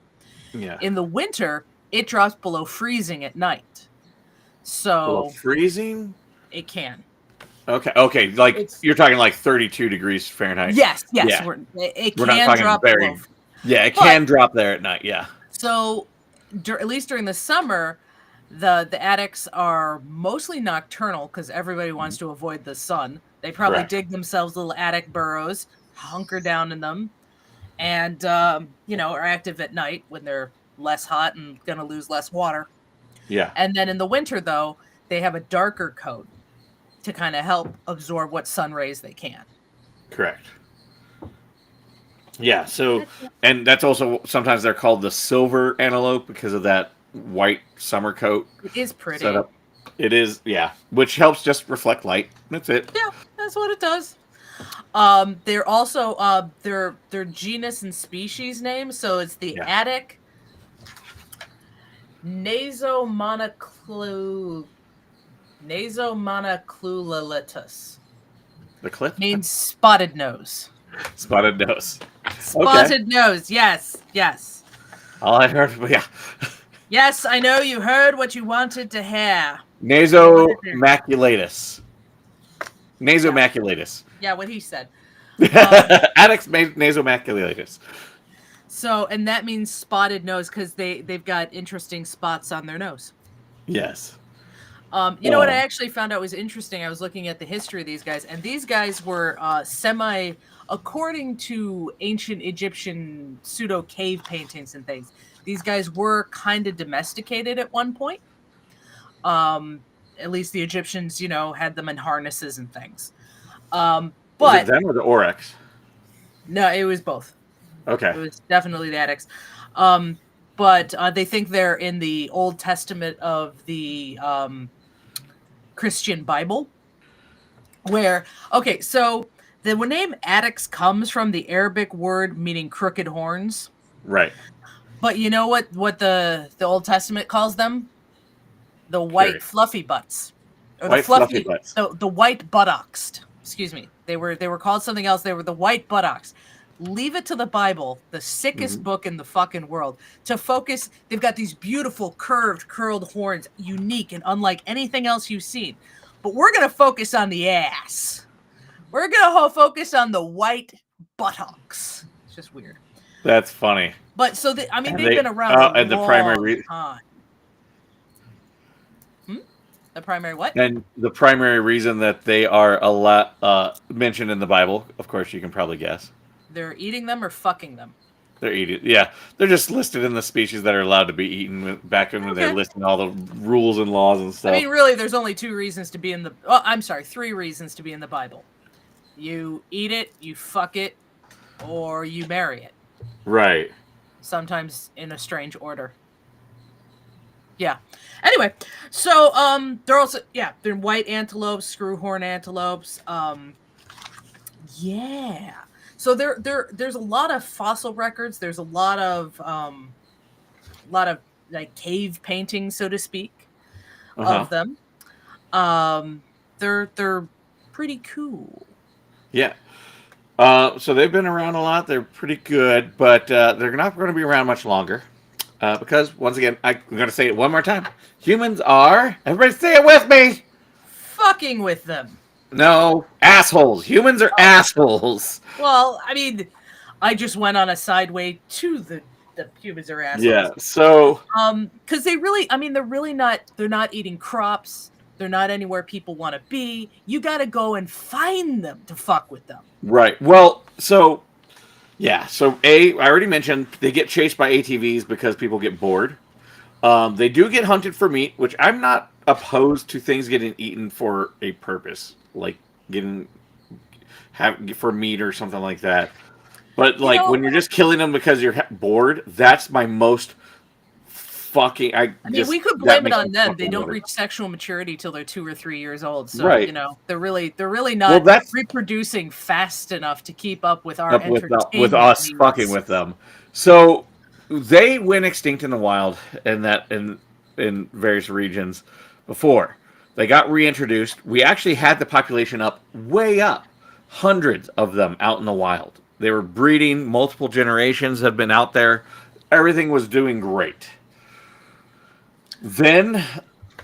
Yeah. In the winter, it drops below freezing at night. So below freezing? It can. Okay. Like you're talking like 32 degrees Fahrenheit. Yes. Yeah. It can drop below. Yeah, it can drop there at night. Yeah. So, at least during the summer, the addax are mostly nocturnal because everybody wants to avoid the sun. They probably dig themselves little attic burrows, hunker down in them, and are active at night when they're less hot and gonna lose less water. Yeah. And then in the winter, though, they have a darker coat to kind of help absorb what sun rays they can. Correct. Yeah, so, and that's also, sometimes they're called the silver antelope because of that white summer coat. It is pretty. Setup. It is, yeah, which helps just reflect light. That's it. Yeah, that's what it does. They're also their genus and species name. So it's the Yeah. addax nasomonoclu nasomonoclulatus. The cliff? Means spotted nose. Spotted nose. Spotted Okay. nose. Yes, yes. All I heard, yeah. Yes, I know you heard what you wanted to hear. Nasomaculatus. Nasomaculatus. Yeah, what he said. Addax nasomaculatus. So, and that means spotted nose because they've got interesting spots on their nose. Yes. You know what I actually found out was interesting? I was looking at the history of these guys, and these guys were according to ancient Egyptian pseudo cave paintings and things, these guys were kind of domesticated at one point. At least the Egyptians, had them in harnesses and things. Was But it them or the Oryx? no, it was both. Okay. It was definitely the addax. But they think they're in the Old Testament of the Christian Bible. So the name addax comes from the Arabic word meaning crooked horns. Right. But you know what the Old Testament calls them? The white fluffy butts. Or white the fluffy butts. The white buttocks. Excuse me. They were called something else. They were the white buttocks. Leave it to the Bible, the sickest book in the fucking world, to focus. They've got these beautiful curled horns, unique and unlike anything else you've seen. But we're going to focus on the ass. We're going to focus on the white buttocks. It's just weird. That's funny. But so, they've been around a long time. The primary what? And the primary reason that they are a lot mentioned in the Bible, of course, you can probably guess. They're eating them or fucking them? They're eating. Yeah, they're just listed in the species that are allowed to be eaten. Back when they're listing all the rules and laws and stuff. I mean, really, there's only 2 reasons to be in the. Oh, I'm sorry, 3 reasons to be in the Bible. You eat it, you fuck it, or you marry it. Right. Sometimes in a strange order. Yeah. Anyway, so they're also they're white antelopes, screwhorn antelopes. Yeah. So there's a lot of fossil records. There's a lot of like cave paintings, so to speak, of them. They're pretty cool. Yeah. So they've been around a lot. They're pretty good, but they're not going to be around much longer. Because, once again, I'm going to say it one more time. Humans are, everybody say it with me! Fucking with them. No, assholes. Humans are assholes. Well, I mean, I just went on a sideway to the humans are assholes. Yeah, so... because they're not eating crops. They're not anywhere people want to be. You got to go and find them to fuck with them. Right. Well, so... Yeah, so I already mentioned they get chased by ATVs because people get bored. They do get hunted for meat, which I'm not opposed to things getting eaten for a purpose, like for meat or something like that. But when you're just killing them because you're bored, that's my most fucking. We could blame it on them. They don't reach sexual maturity till they're 2 or 3 years old. So they're really not reproducing fast enough to keep up with our entertainment with us needs. Fucking with them. So they went extinct in the wild in various regions before they got reintroduced. We actually had the population way up, hundreds of them out in the wild. They were breeding. Multiple generations have been out there. Everything was doing great. Then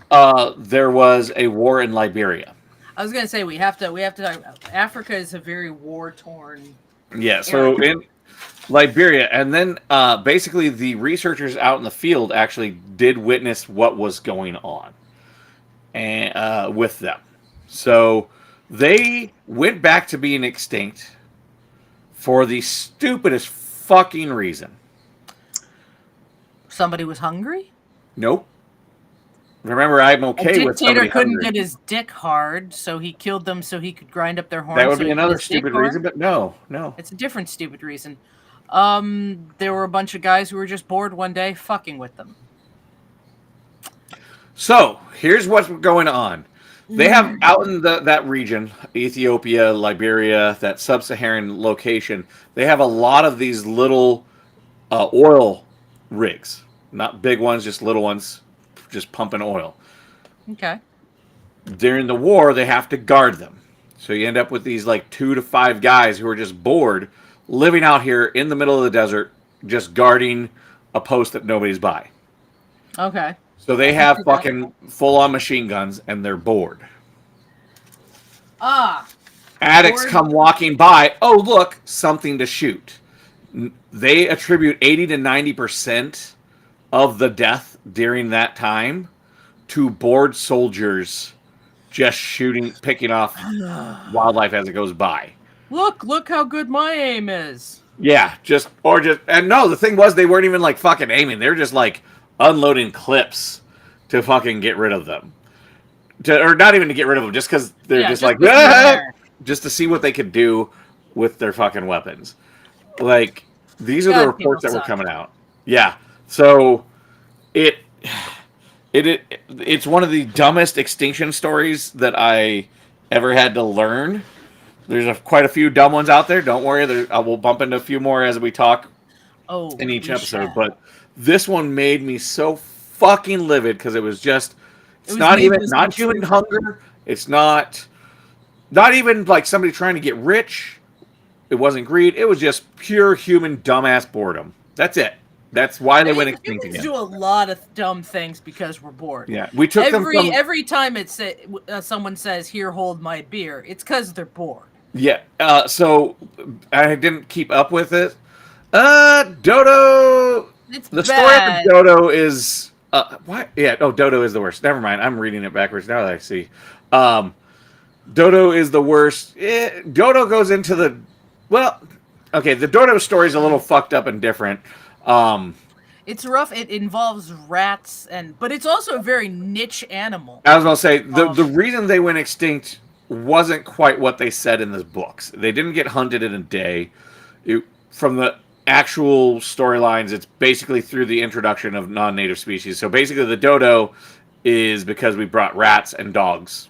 there was a war in Liberia. I was going to say we have to talk about Africa is a very war-torn. Yeah, so in Liberia, and then basically the researchers out in the field actually did witness what was going on and with them. So they went back to being extinct for the stupidest fucking reason. Somebody was hungry? Nope. Remember, I'm okay with somebody hungry. A dictator couldn't get his dick hard, so he killed them so he could grind up their horns. That would be another stupid reason, but no. It's a different stupid reason. There were a bunch of guys who were just bored one day fucking with them. So here's what's going on. They have out in that region, Ethiopia, Liberia, that sub-Saharan location. They have a lot of these little oil rigs, not big ones, just little ones, just pumping oil. Okay. During the war, they have to guard them. So you end up with these like 2 to 5 guys who are just bored, living out here in the middle of the desert, just guarding a post that nobody's by. Okay. So they have fucking full-on machine guns, and they're bored. Addicts come walking by. Oh, look, something to shoot. They attribute 80 to 90% of the death during that time to bored soldiers just shooting, picking off wildlife as it goes by. Look how good my aim is. Yeah, and no, the thing was they weren't even like fucking aiming. They were just like unloading clips to fucking get rid of them. Or not even to get rid of them, just because they're just like, just to see what they could do with their fucking weapons. Like, these are the reports that were coming out. Yeah. So it's one of the dumbest extinction stories that I ever had to learn. There's quite a few dumb ones out there. Don't worry, I will bump into a few more as we talk in each episode. But this one made me so fucking livid because it was just not human hunger. It's not even like somebody trying to get rich. It wasn't greed. It was just pure human dumbass boredom. That's it. That's why they went extinct again. We do a lot of dumb things because we're bored. Yeah, we took every time someone says, "Here, hold my beer," it's because they're bored. Yeah. So I didn't keep up with it. Dodo. It's the bad. story of Dodo is what? Yeah. Oh, Dodo is the worst. Never mind. I'm reading it backwards now that I see. Dodo is the worst. Dodo goes into the the Dodo story is a little fucked up and different. It's rough. It involves rats, but it's also a very niche animal. I was gonna say the reason they went extinct wasn't quite what they said in the books. They didn't get hunted in a day. From the actual storylines, it's basically through the introduction of non-native species. So basically, the dodo is because we brought rats and dogs.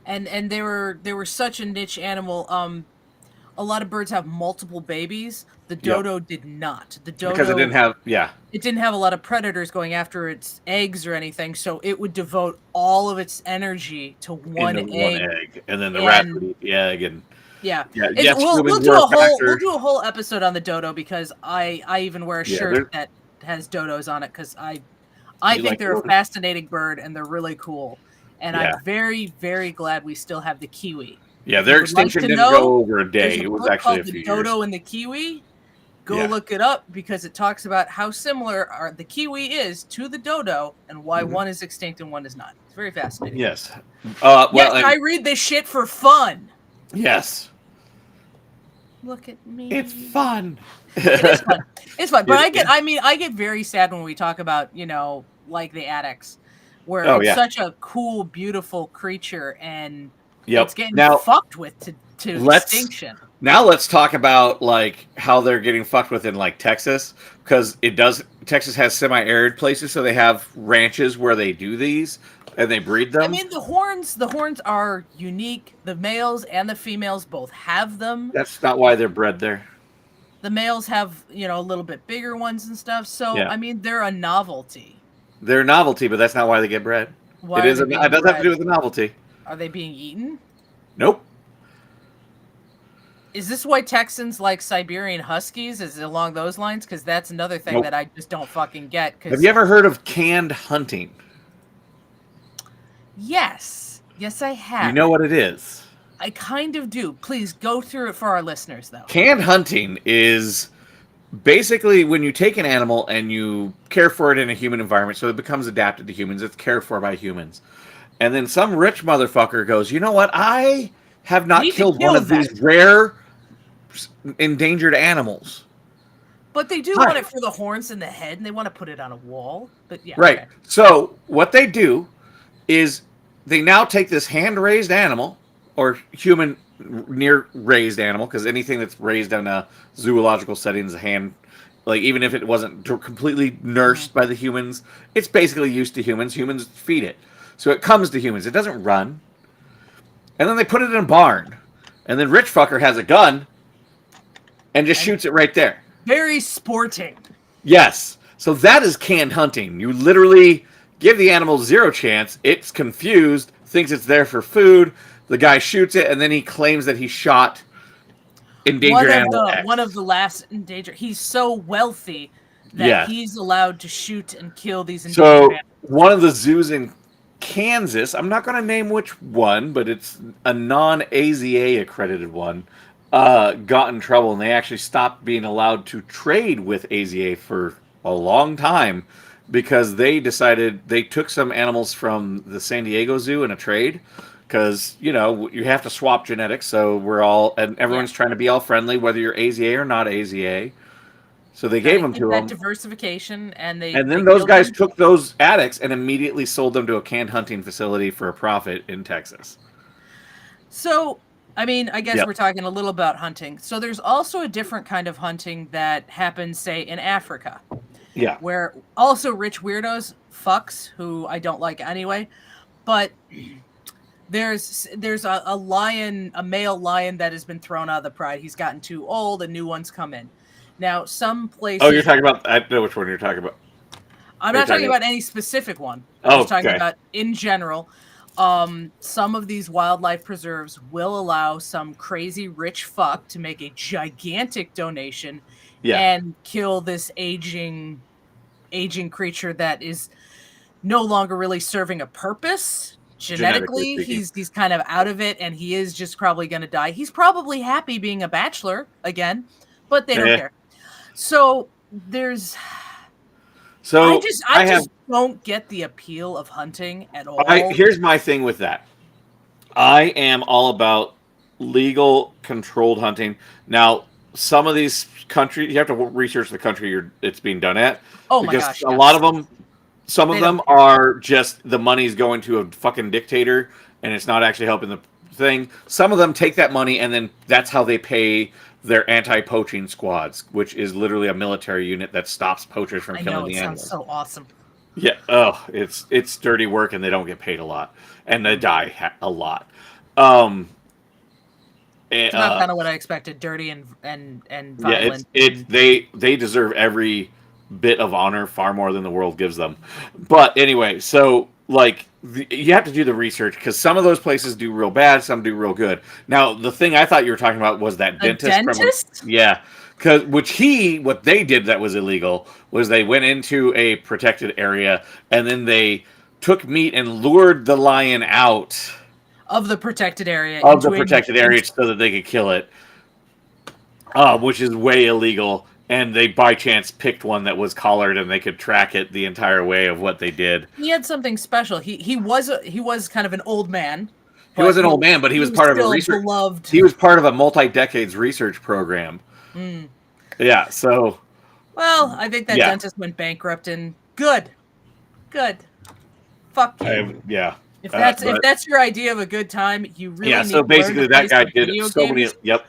And they were such a niche animal. A lot of birds have multiple babies. The dodo did not. The dodo, because it didn't have a lot of predators going after its eggs or anything, so it would devote all of its energy to one egg, and then the rat would eat the egg. And we'll do a whole episode on the dodo because I even wear a shirt that has dodos on it because I think they're a fascinating bird and they're really cool, and I'm very, very glad we still have the kiwi. Yeah, their extinction didn't go over a day. It was actually a few years. The dodo and the kiwi. Go look it up because it talks about how similar the kiwi is to the dodo and why one is extinct and one is not. It's very fascinating. Yes. I read this shit for fun. Yes. Look at me. It's fun. It is fun. It's fun. But I get very sad when we talk about, like the addax, where it's such a cool, beautiful creature and it's getting fucked with to extinction. Now let's talk about like how they're getting fucked with in like Texas, because Texas has semi-arid places, so they have ranches where they do these and they breed them. I mean, the horns are unique. The males and the females both have them. That's not why they're bred there. The males have, a little bit bigger ones and stuff. So, I mean, they're a novelty. They're a novelty, but that's not why they get bred. It doesn't have to do with the novelty. Are they being eaten? Nope. Is this why Texans like Siberian Huskies? Is it along those lines? Because that's another thing that I just don't fucking get. Have you ever heard of canned hunting? Yes. Yes, I have. You know what it is? I kind of do. Please go through it for our listeners, though. Canned hunting is basically when you take an animal and you care for it in a human environment, so it becomes adapted to humans. It's cared for by humans. And then some rich motherfucker goes, you know what? I have not killed one of these rare endangered animals. But they do want it for the horns and the head, and they want to put it on a wall. But yeah, right. Okay. So what they do is they now take this hand-raised animal or human near-raised animal, because anything that's raised in a zoological setting is a hand Like, even if it wasn't completely nursed by the humans, it's basically used to humans. Humans feed it. So it comes to humans. It doesn't run. And then they put it in a barn. And then rich fucker has a gun and just shoots it right there. Very sporting. Yes. So that is canned hunting. You literally give the animal zero chance. It's confused, thinks it's there for food. The guy shoots it, and then he claims that he shot endangered animal X. One of the last endangered. He's so wealthy that he's allowed to shoot and kill these endangered animals. One of the zoos in Kansas, I'm not going to name which one, but it's a non-AZA accredited one, got in trouble, and they actually stopped being allowed to trade with AZA for a long time because they decided they took some animals from the San Diego Zoo in a trade because, you know, you have to swap genetics, so everyone's trying to be all friendly, whether you're AZA or not AZA. So they gave them to them. Diversification, and then those guys took those addicts and immediately sold them to a canned hunting facility for a profit in Texas. So, I mean, I guess we're talking a little about hunting. So there's also a different kind of hunting that happens, say, in Africa. Yeah. Where also rich weirdos, fucks, who I don't like anyway, but there's a lion, a male lion that has been thrown out of the pride. He's gotten too old, and new ones come in. Now, some places... Oh, you're talking about... I know which one you're talking about. I'm not talking about any specific one. I'm just talking about, in general, some of these wildlife preserves will allow some crazy rich fuck to make a gigantic donation and kill this aging creature that is no longer really serving a purpose. Genetically, he's kind of out of it, and he is just probably going to die. He's probably happy being a bachelor again, but they don't care. So there's... I just don't get the appeal of hunting at all. Here's my thing with that. I am all about legal, controlled hunting. Now, some of these countries, you have to research the country it's being done at. Oh my gosh! A lot of them, some of them are just the money's going to a fucking dictator, and it's not actually helping the thing. Some of them take that money, and then that's how they pay their anti-poaching squads, which is literally a military unit that stops poachers from killing the animals. Sounds so awesome. Yeah. Oh, it's dirty work, and they don't get paid a lot, and they die a lot. It's not kind of what I expected. Dirty and violent. Yeah, they deserve every bit of honor, far more than the world gives them. But anyway, so like you have to do the research because some of those places do real bad, some do real good. Now, the thing I thought you were talking about was that dentist. What they did that was illegal was they went into a protected area and then they took meat and lured the lion out of the protected area so that they could kill it, which is way illegal. And they by chance picked one that was collared, and they could track it the entire way of what they did. He had something special. He was kind of an old man. He was an old man, but he was part of a research. Beloved. He was part of a multi-decades research program. Mm. Yeah. So. Well, I think that dentist went bankrupt, and good. Fuck you. If that's your idea of a good time, you really need so basically that guy did so many. Yep.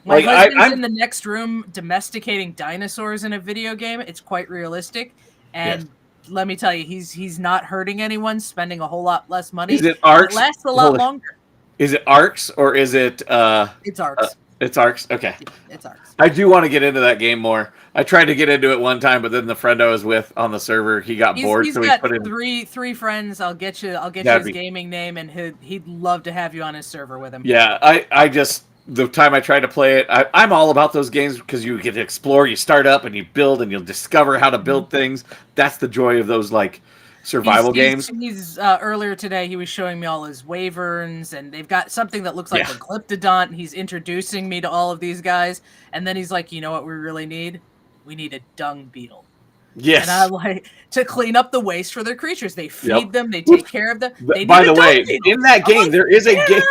My husband's in the next room domesticating dinosaurs in a video game. It's quite realistic, and let me tell you, he's not hurting anyone, spending a whole lot less money. Is it ARX? It lasts a lot longer. Is it ARX or is it? It's ARX. It's ARX. Okay. It's ARX. I do want to get into that game more. I tried to get into it one time, but then the friend I was with on the server, he got bored, so he put in three friends. I'll get you his gaming name, and he'd love to have you on his server with him. Yeah, I just. The time I tried to play it, I'm all about those games because you get to explore, you start up and you build and you'll discover how to build things. That's the joy of those like survival games. He's earlier today he was showing me all his wyverns, and they've got something that looks like a glyptodont, and he's introducing me to all of these guys, and then he's like, you know what we really need? We need a dung beetle. Yes. And I like to clean up the waste for their creatures. They feed them, they take care of them. By the way, in that game, there is a game.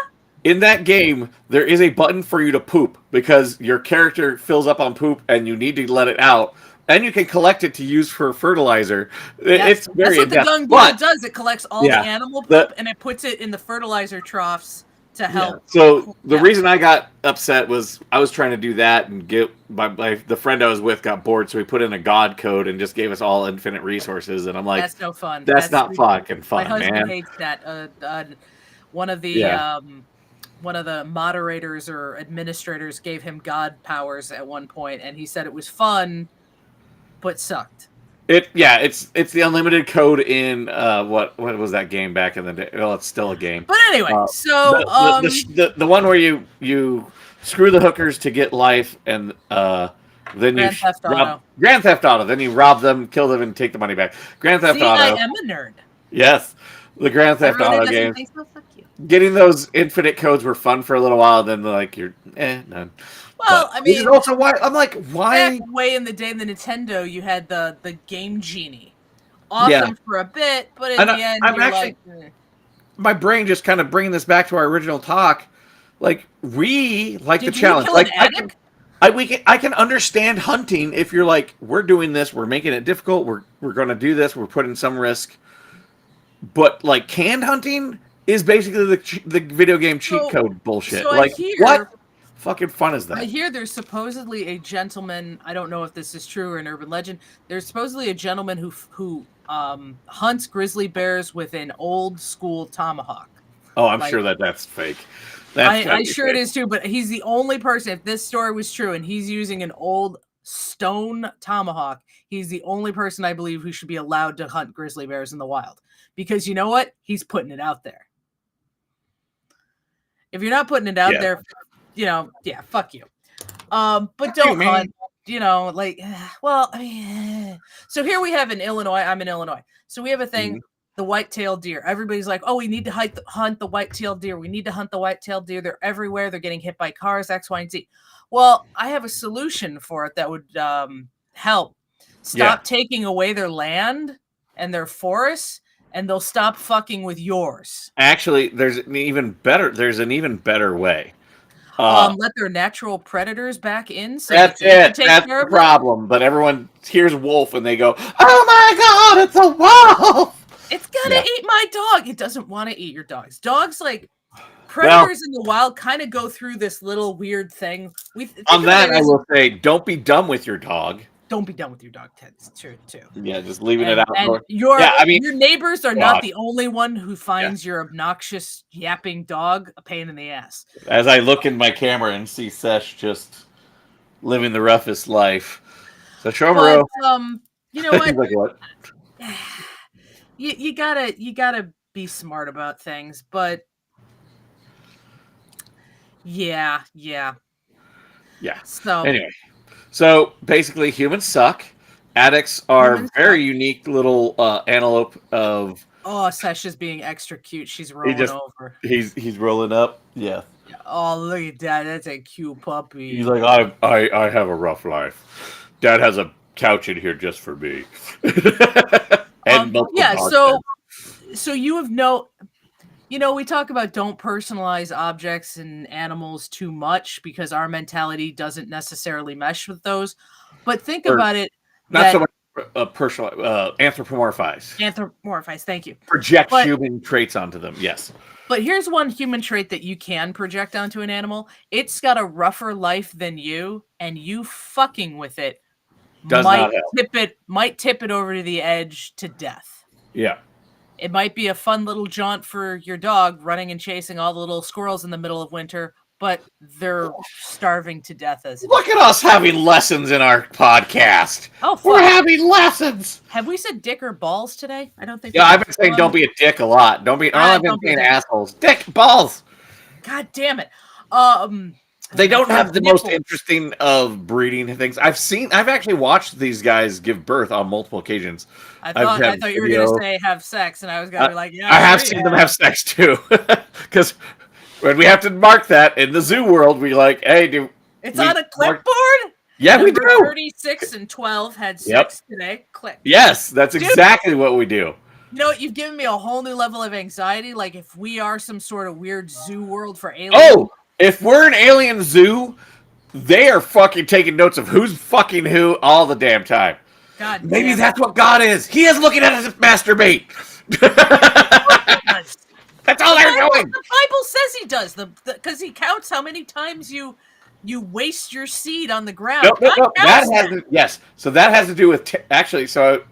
In that game, there is a button for you to poop because your character fills up on poop and you need to let it out. And you can collect it to use for fertilizer. It's very That's what the dung beetle does. It collects all the animal poop and it puts it in the fertilizer troughs to help. So the reason I got upset was I was trying to do that and get the friend I was with got bored, so he put in a God code and just gave us all infinite resources. And I'm like, that's no fun. That's not fucking fun, my husband man. hates that. One of the moderators or administrators gave him God powers at one point, and he said it was fun, but sucked. It's the unlimited code in what was that game back in the day? Well, it's still a game. But anyway, so the one where you screw the hookers to get life, and then Grand Theft Auto. Grand Theft Auto. Then you rob them, kill them, and take the money back. Grand Theft Auto. I am a nerd. Yes, the Grand Theft Auto games. So fuck you. Getting those infinite codes were fun for a little while. Then you're none. Well, I mean, also why I'm like, why? Back way in the day, in the Nintendo, you had the Game Genie, awesome for a bit, but in the end, you're actually, my brain just kind of bringing this back to our original talk. Like we like the challenge. Like I can understand hunting if you're like, we're doing this, we're making it difficult, we're going to do this, we're putting some risk. But like canned hunting is basically the video game cheat code bullshit. So like what fucking fun is that? I hear there's supposedly a gentleman. I don't know if this is true or an urban legend. There's supposedly a gentleman who hunts grizzly bears with an old school tomahawk. Oh, I'm sure that's fake. I'm sure it is too. But he's the only person. If this story was true, and he's using an old stone tomahawk, he's the only person I believe who should be allowed to hunt grizzly bears in the wild. Because you know what? He's putting it out there. If you're not putting it out there, fuck you. But don't hunt, well, I mean, so here we have in Illinois, I'm in Illinois. So we have a thing, the white-tailed deer. Everybody's like, oh, we need to hunt the white-tailed deer. We need to hunt the white-tailed deer. They're everywhere. They're getting hit by cars, X, Y, and Z. Well, I have a solution for it that would help. Stop taking away their land and their forests, and they'll stop fucking with yours. Actually, there's an even better way. Let their natural predators back in. So that's it. That's the problem. But everyone hears wolf and they go, "Oh my god, it's a wolf! It's gonna eat my dog." It doesn't want to eat your dogs. Dogs, like predators in the wild, kind of go through this little weird thing. On that, I will say, don't be dumb with your dog. Don't be done with your dog, Ted. It's true too. Yeah, just leaving it out. And your neighbors are not the only one who finds your obnoxious yapping dog a pain in the ass. As I look in my camera and see Sesh just living the roughest life. So Shomro, you know what? like what? You gotta be smart about things, but yeah. So anyway. So basically, humans suck. Addax are very unique little antelope of. Oh, Sesh is being extra cute. She's rolling over. He's rolling up. Yeah. Oh, look at that! That's a cute puppy. He's like, I have a rough life. Dad has a couch in here just for me. So you have no. We talk about don't personalize objects and animals too much because our mentality doesn't necessarily mesh with those. But think about it. Not so much personal, anthropomorphize. Anthropomorphize, thank you. Project human traits onto them, yes. But here's one human trait that you can project onto an animal. It's got a rougher life than you, and you fucking with it might tip it over to the edge to death. Yeah. It might be a fun little jaunt for your dog running and chasing all the little squirrels in the middle of winter, but they're starving to death. Look at us having lessons in our podcast. Oh, fuck. We're having lessons. Have we said dick or balls today? I don't think. Yeah, I've been saying don't be a dick a lot. I've been saying assholes. Dick, balls. God damn it. They don't have the most interesting of breeding things. I've actually watched these guys give birth on multiple occasions. I thought you were going to say have sex, and I was going to be like, yeah. I have seen them have sex too. Because when we have to mark that in the zoo world, we like, hey, it's on a clipboard? Yeah, we do. 36 and 12 had sex today. Click. Yes, that's exactly what we do. You know what? You've given me a whole new level of anxiety. Like if we are some sort of weird zoo world for aliens. Oh! If we're an alien zoo, they are fucking taking notes of who's fucking who all the damn time. God Maybe that's what God is. He is looking at us masturbate. That's all they're doing. The Bible says he does, because he counts how many times you waste your seed on the ground. No. That has yes. So that has to do with actually. So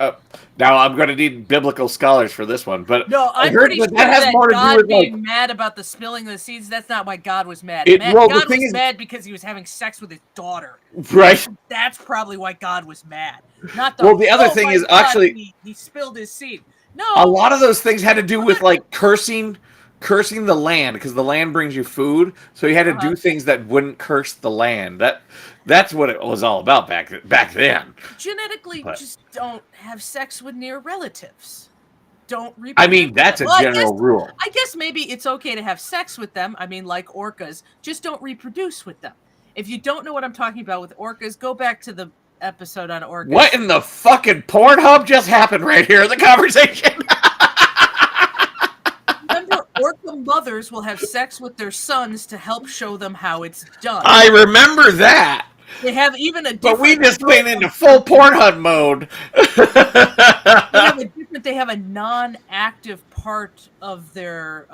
now I'm going to need biblical scholars for this one. But no, I'm pretty sure that has more to do with being mad about the spilling of the seeds. That's not why God was mad. God was mad because he was having sex with his daughter. Right. That's probably why God was mad. Not the other thing is actually he spilled his seed. No, a lot of those things had to do with like cursing the land, because the land brings you food, so you had to do things that wouldn't curse the land. That's what it was all about back then. Genetically, just don't have sex with near relatives. Don't reproduce. I mean, that's a general rule. I guess maybe it's okay to have sex with them. I mean, like orcas, just don't reproduce with them. If you don't know what I'm talking about with orcas, go back to the episode on orcas. What in the fucking Pornhub just happened right here in the conversation? Remember, orca mothers will have sex with their sons to help show them how it's done. I remember that. They have even a different... But we just went into full Pornhub mode. They have a non-active part of their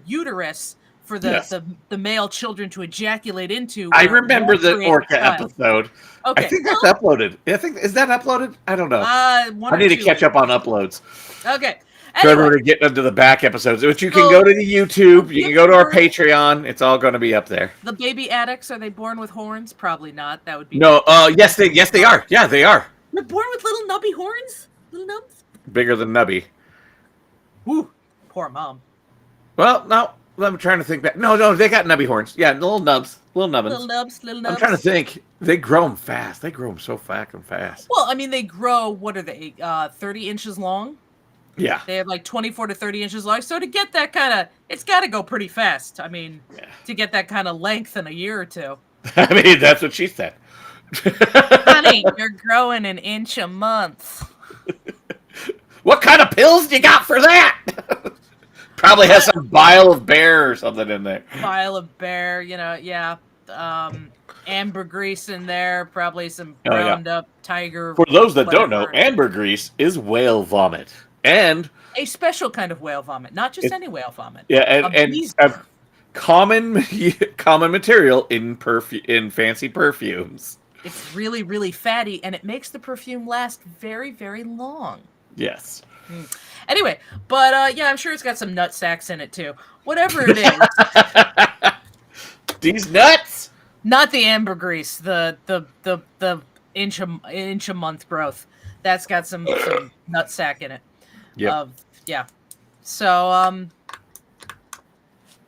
uterus for the male children to ejaculate into. I remember the orca episode. Okay. I think that's uploaded. Is that uploaded? I don't know. I need to catch up on uploads. Okay. Anyway. So we're getting into the back episodes, which you can go to the YouTube, you can go to our Patreon. It's all going to be up there. The baby addax, are they born with horns? Probably not. That would be yes they are. Yeah, they are. They're born with little nubby horns? Little nubs? Bigger than nubby. Ooh, poor mom. Well, no, I'm trying to think back. No, they got nubby horns. Yeah, little nubs. Little nubbins. Little nubs. I'm trying to think. They grow them fast. They grow them so fucking fast. Well, I mean, they grow, what are they, 30 inches long? Yeah. They have like 24 to 30 inches long. So to get that kind of, it's got to go pretty fast. I mean, to get that kind of length in a year or two. I mean, that's what she said. Honey, you're growing an inch a month. What kind of pills do you got for that? Probably has some bile of bear or something in there. Bile of bear, ambergris in there, probably some ground up tiger. For those that don't know, ambergris is whale vomit. And a special kind of whale vomit, not just any whale vomit. Yeah, and common material in fancy perfumes. It's really, really fatty, and it makes the perfume last very, very long. Yes. Anyway, but I'm sure it's got some nut sacks in it too. Whatever it is. These nuts? Not the ambergris, the inch a month growth. That's got some nut sack in it. Yeah. So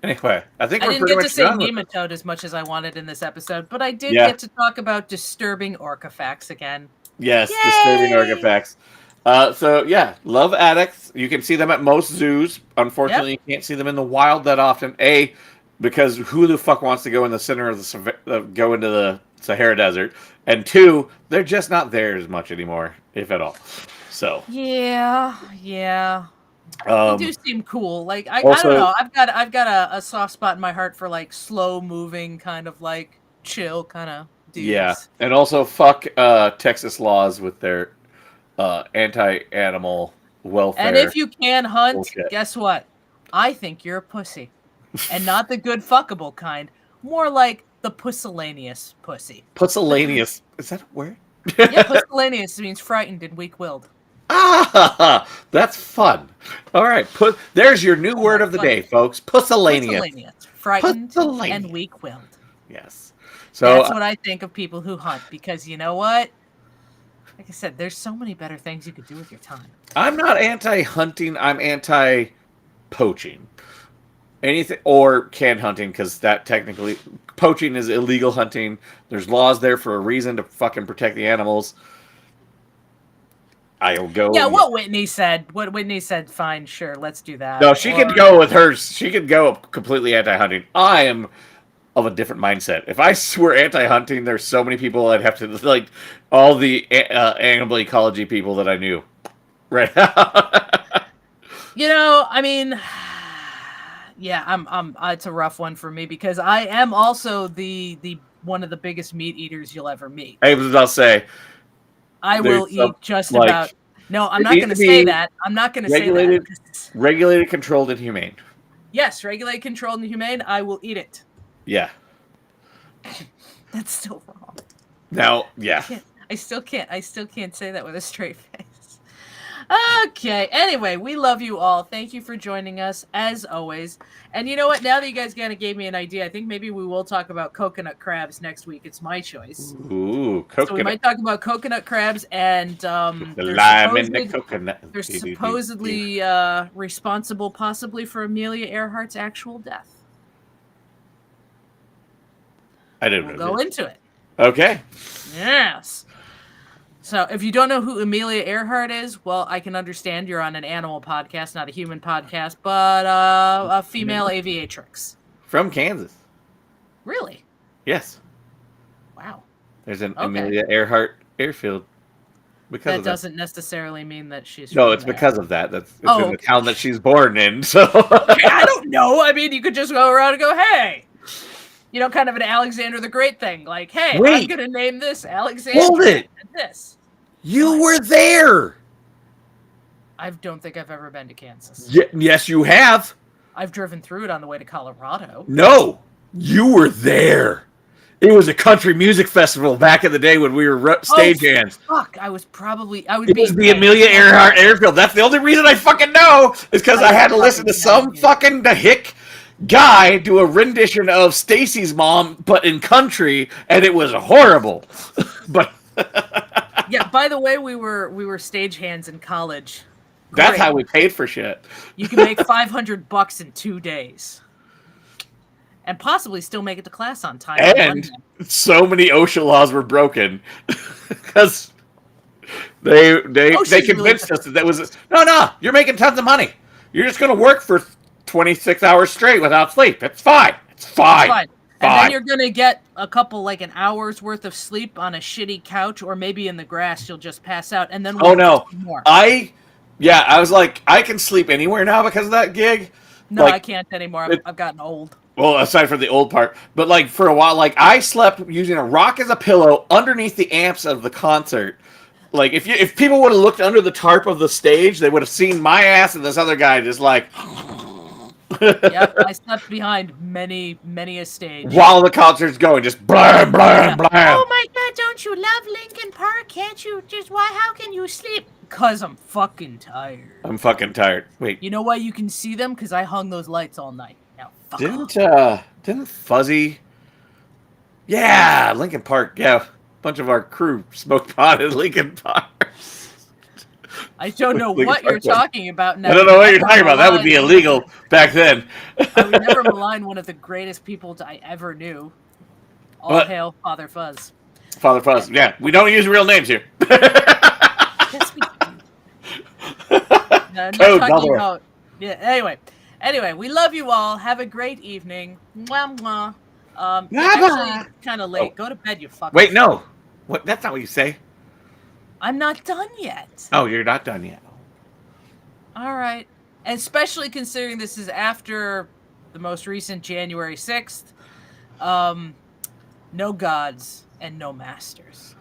anyway, I think I we're didn't pretty get to much say done nematode as much as I wanted in this episode, but I did get to talk about disturbing orca facts again. Yes, yay! Disturbing orca facts. Love addax. You can see them at most zoos. Unfortunately, you can't see them in the wild that often. Because who the fuck wants to go in the center of go into the Sahara Desert? And two, they're just not there as much anymore, if at all. So yeah. They do seem cool. Like I don't know. I've got a soft spot in my heart for like slow moving, kind of like chill kind of dudes. Yeah, and also fuck Texas laws with their anti-animal welfare. And if you can hunt, guess what? I think you're a pussy, and not the good fuckable kind. More like the pusillanimous pussy. Pusillanimous, is that a word? Yeah, pusillanimous means frightened and weak-willed. Ah, that's fun. All right, there's your new word of the day, folks. Pusillanimous. Frightened and weak-willed. Yes. So that's what I think of people who hunt, because you know what? Like I said, there's so many better things you could do with your time. I'm not anti-hunting. I'm anti-poaching. Anything or canned hunting, because that technically poaching is illegal hunting. There's laws there for a reason to fucking protect the animals. I'll go. Yeah, what Whitney said. Fine, sure, let's do that. No, she could go with hers. She could go completely anti-hunting. I am of a different mindset. If I were anti-hunting, there's so many people I'd have to like all the animal ecology people that I knew. Right now. I mean, yeah, I'm. It's a rough one for me because I am also the one of the biggest meat eaters you'll ever meet. I'll say. I will eat just about. No, I'm not going to say that. I'm not going to say that. Regulated, controlled, and humane. Yes, regulated, controlled, and humane. I will eat it. Yeah. That's still wrong. Now, yeah. I still can't say that with a straight face. Okay. Anyway, we love you all. Thank you for joining us as always. And you know what? Now that you guys kind of gave me an idea, I think maybe we will talk about coconut crabs next week. It's my choice. Ooh, coconut. So we might talk about coconut crabs and the lime in the coconut. They're supposedly responsible, possibly, for Amelia Earhart's actual death. I didn't know. We'll go into it. Okay. Yes. So if you don't know who Amelia Earhart is, well, I can understand you're on an animal podcast, not a human podcast, but a female aviatrix. From Kansas. Really? Yes. Wow. There's an Amelia Earhart airfield. Because that doesn't necessarily mean that she's No, it's there. Because of that. It's in the town that she's born in. So okay, I don't know. I mean, you could just go around and go, hey. You know, kind of an Alexander the Great thing. Like, hey, I'm going to name this Alexander. Hold it. And this. You were there. I don't think I've ever been to Kansas. Yes, you have. I've driven through it on the way to Colorado. No, you were there. It was a country music festival back in the day when we were stagehands. Fuck, it was the Amelia Earhart airfield. That's the only reason I fucking know is because I had to listen to some fucking hick guy do a rendition of Stacy's Mom, but in country, and it was horrible. But yeah, by the way, we were stagehands in college. That's how we paid for shit. You can make $500 in 2 days. And possibly still make it to class on time. And so many OSHA laws were broken because they convinced us that was no. You're making tons of money. You're just going to work for 26 hours straight without sleep. It's fine. It's fine. And then you're going to get a couple, like an hour's worth of sleep on a shitty couch, or maybe in the grass. You'll just pass out, and then more. I was like, I can sleep anywhere now because of that gig. No, I can't anymore. I've gotten old. Well, aside from the old part, but like for a while, like I slept using a rock as a pillow underneath the amps of the concert. Like if people would have looked under the tarp of the stage, they would have seen my ass and this other guy just like. Yep, I slept behind many a stage while the concert's going, just blam blam blam. Oh my God! Don't you love Linkin Park? Can't you just How can you sleep? Cause I'm fucking tired. I'm fucking tired. Wait. You know why you can see them? Cause I hung those lights all night. Now Didn't Fuzzy? Yeah, Linkin Park. Yeah, a bunch of our crew smoked pot at Linkin Park. I don't know what you're talking about now. I don't know what you're talking about. That would be illegal back then. I would never malign one of the greatest people I ever knew. All hail Father Fuzz. Father Fuzz. Yeah, we don't use real names here. Yes, we do. No, I'm not talking about. Yeah. Anyway, we love you all. Have a great evening. Mwah mwah. Actually, kind of late. Go to bed, you fucker. Wait, no. What? That's not what you say. I'm not done yet. Oh, you're not done yet. All right. Especially considering this is after the most recent January 6th. No gods and no masters.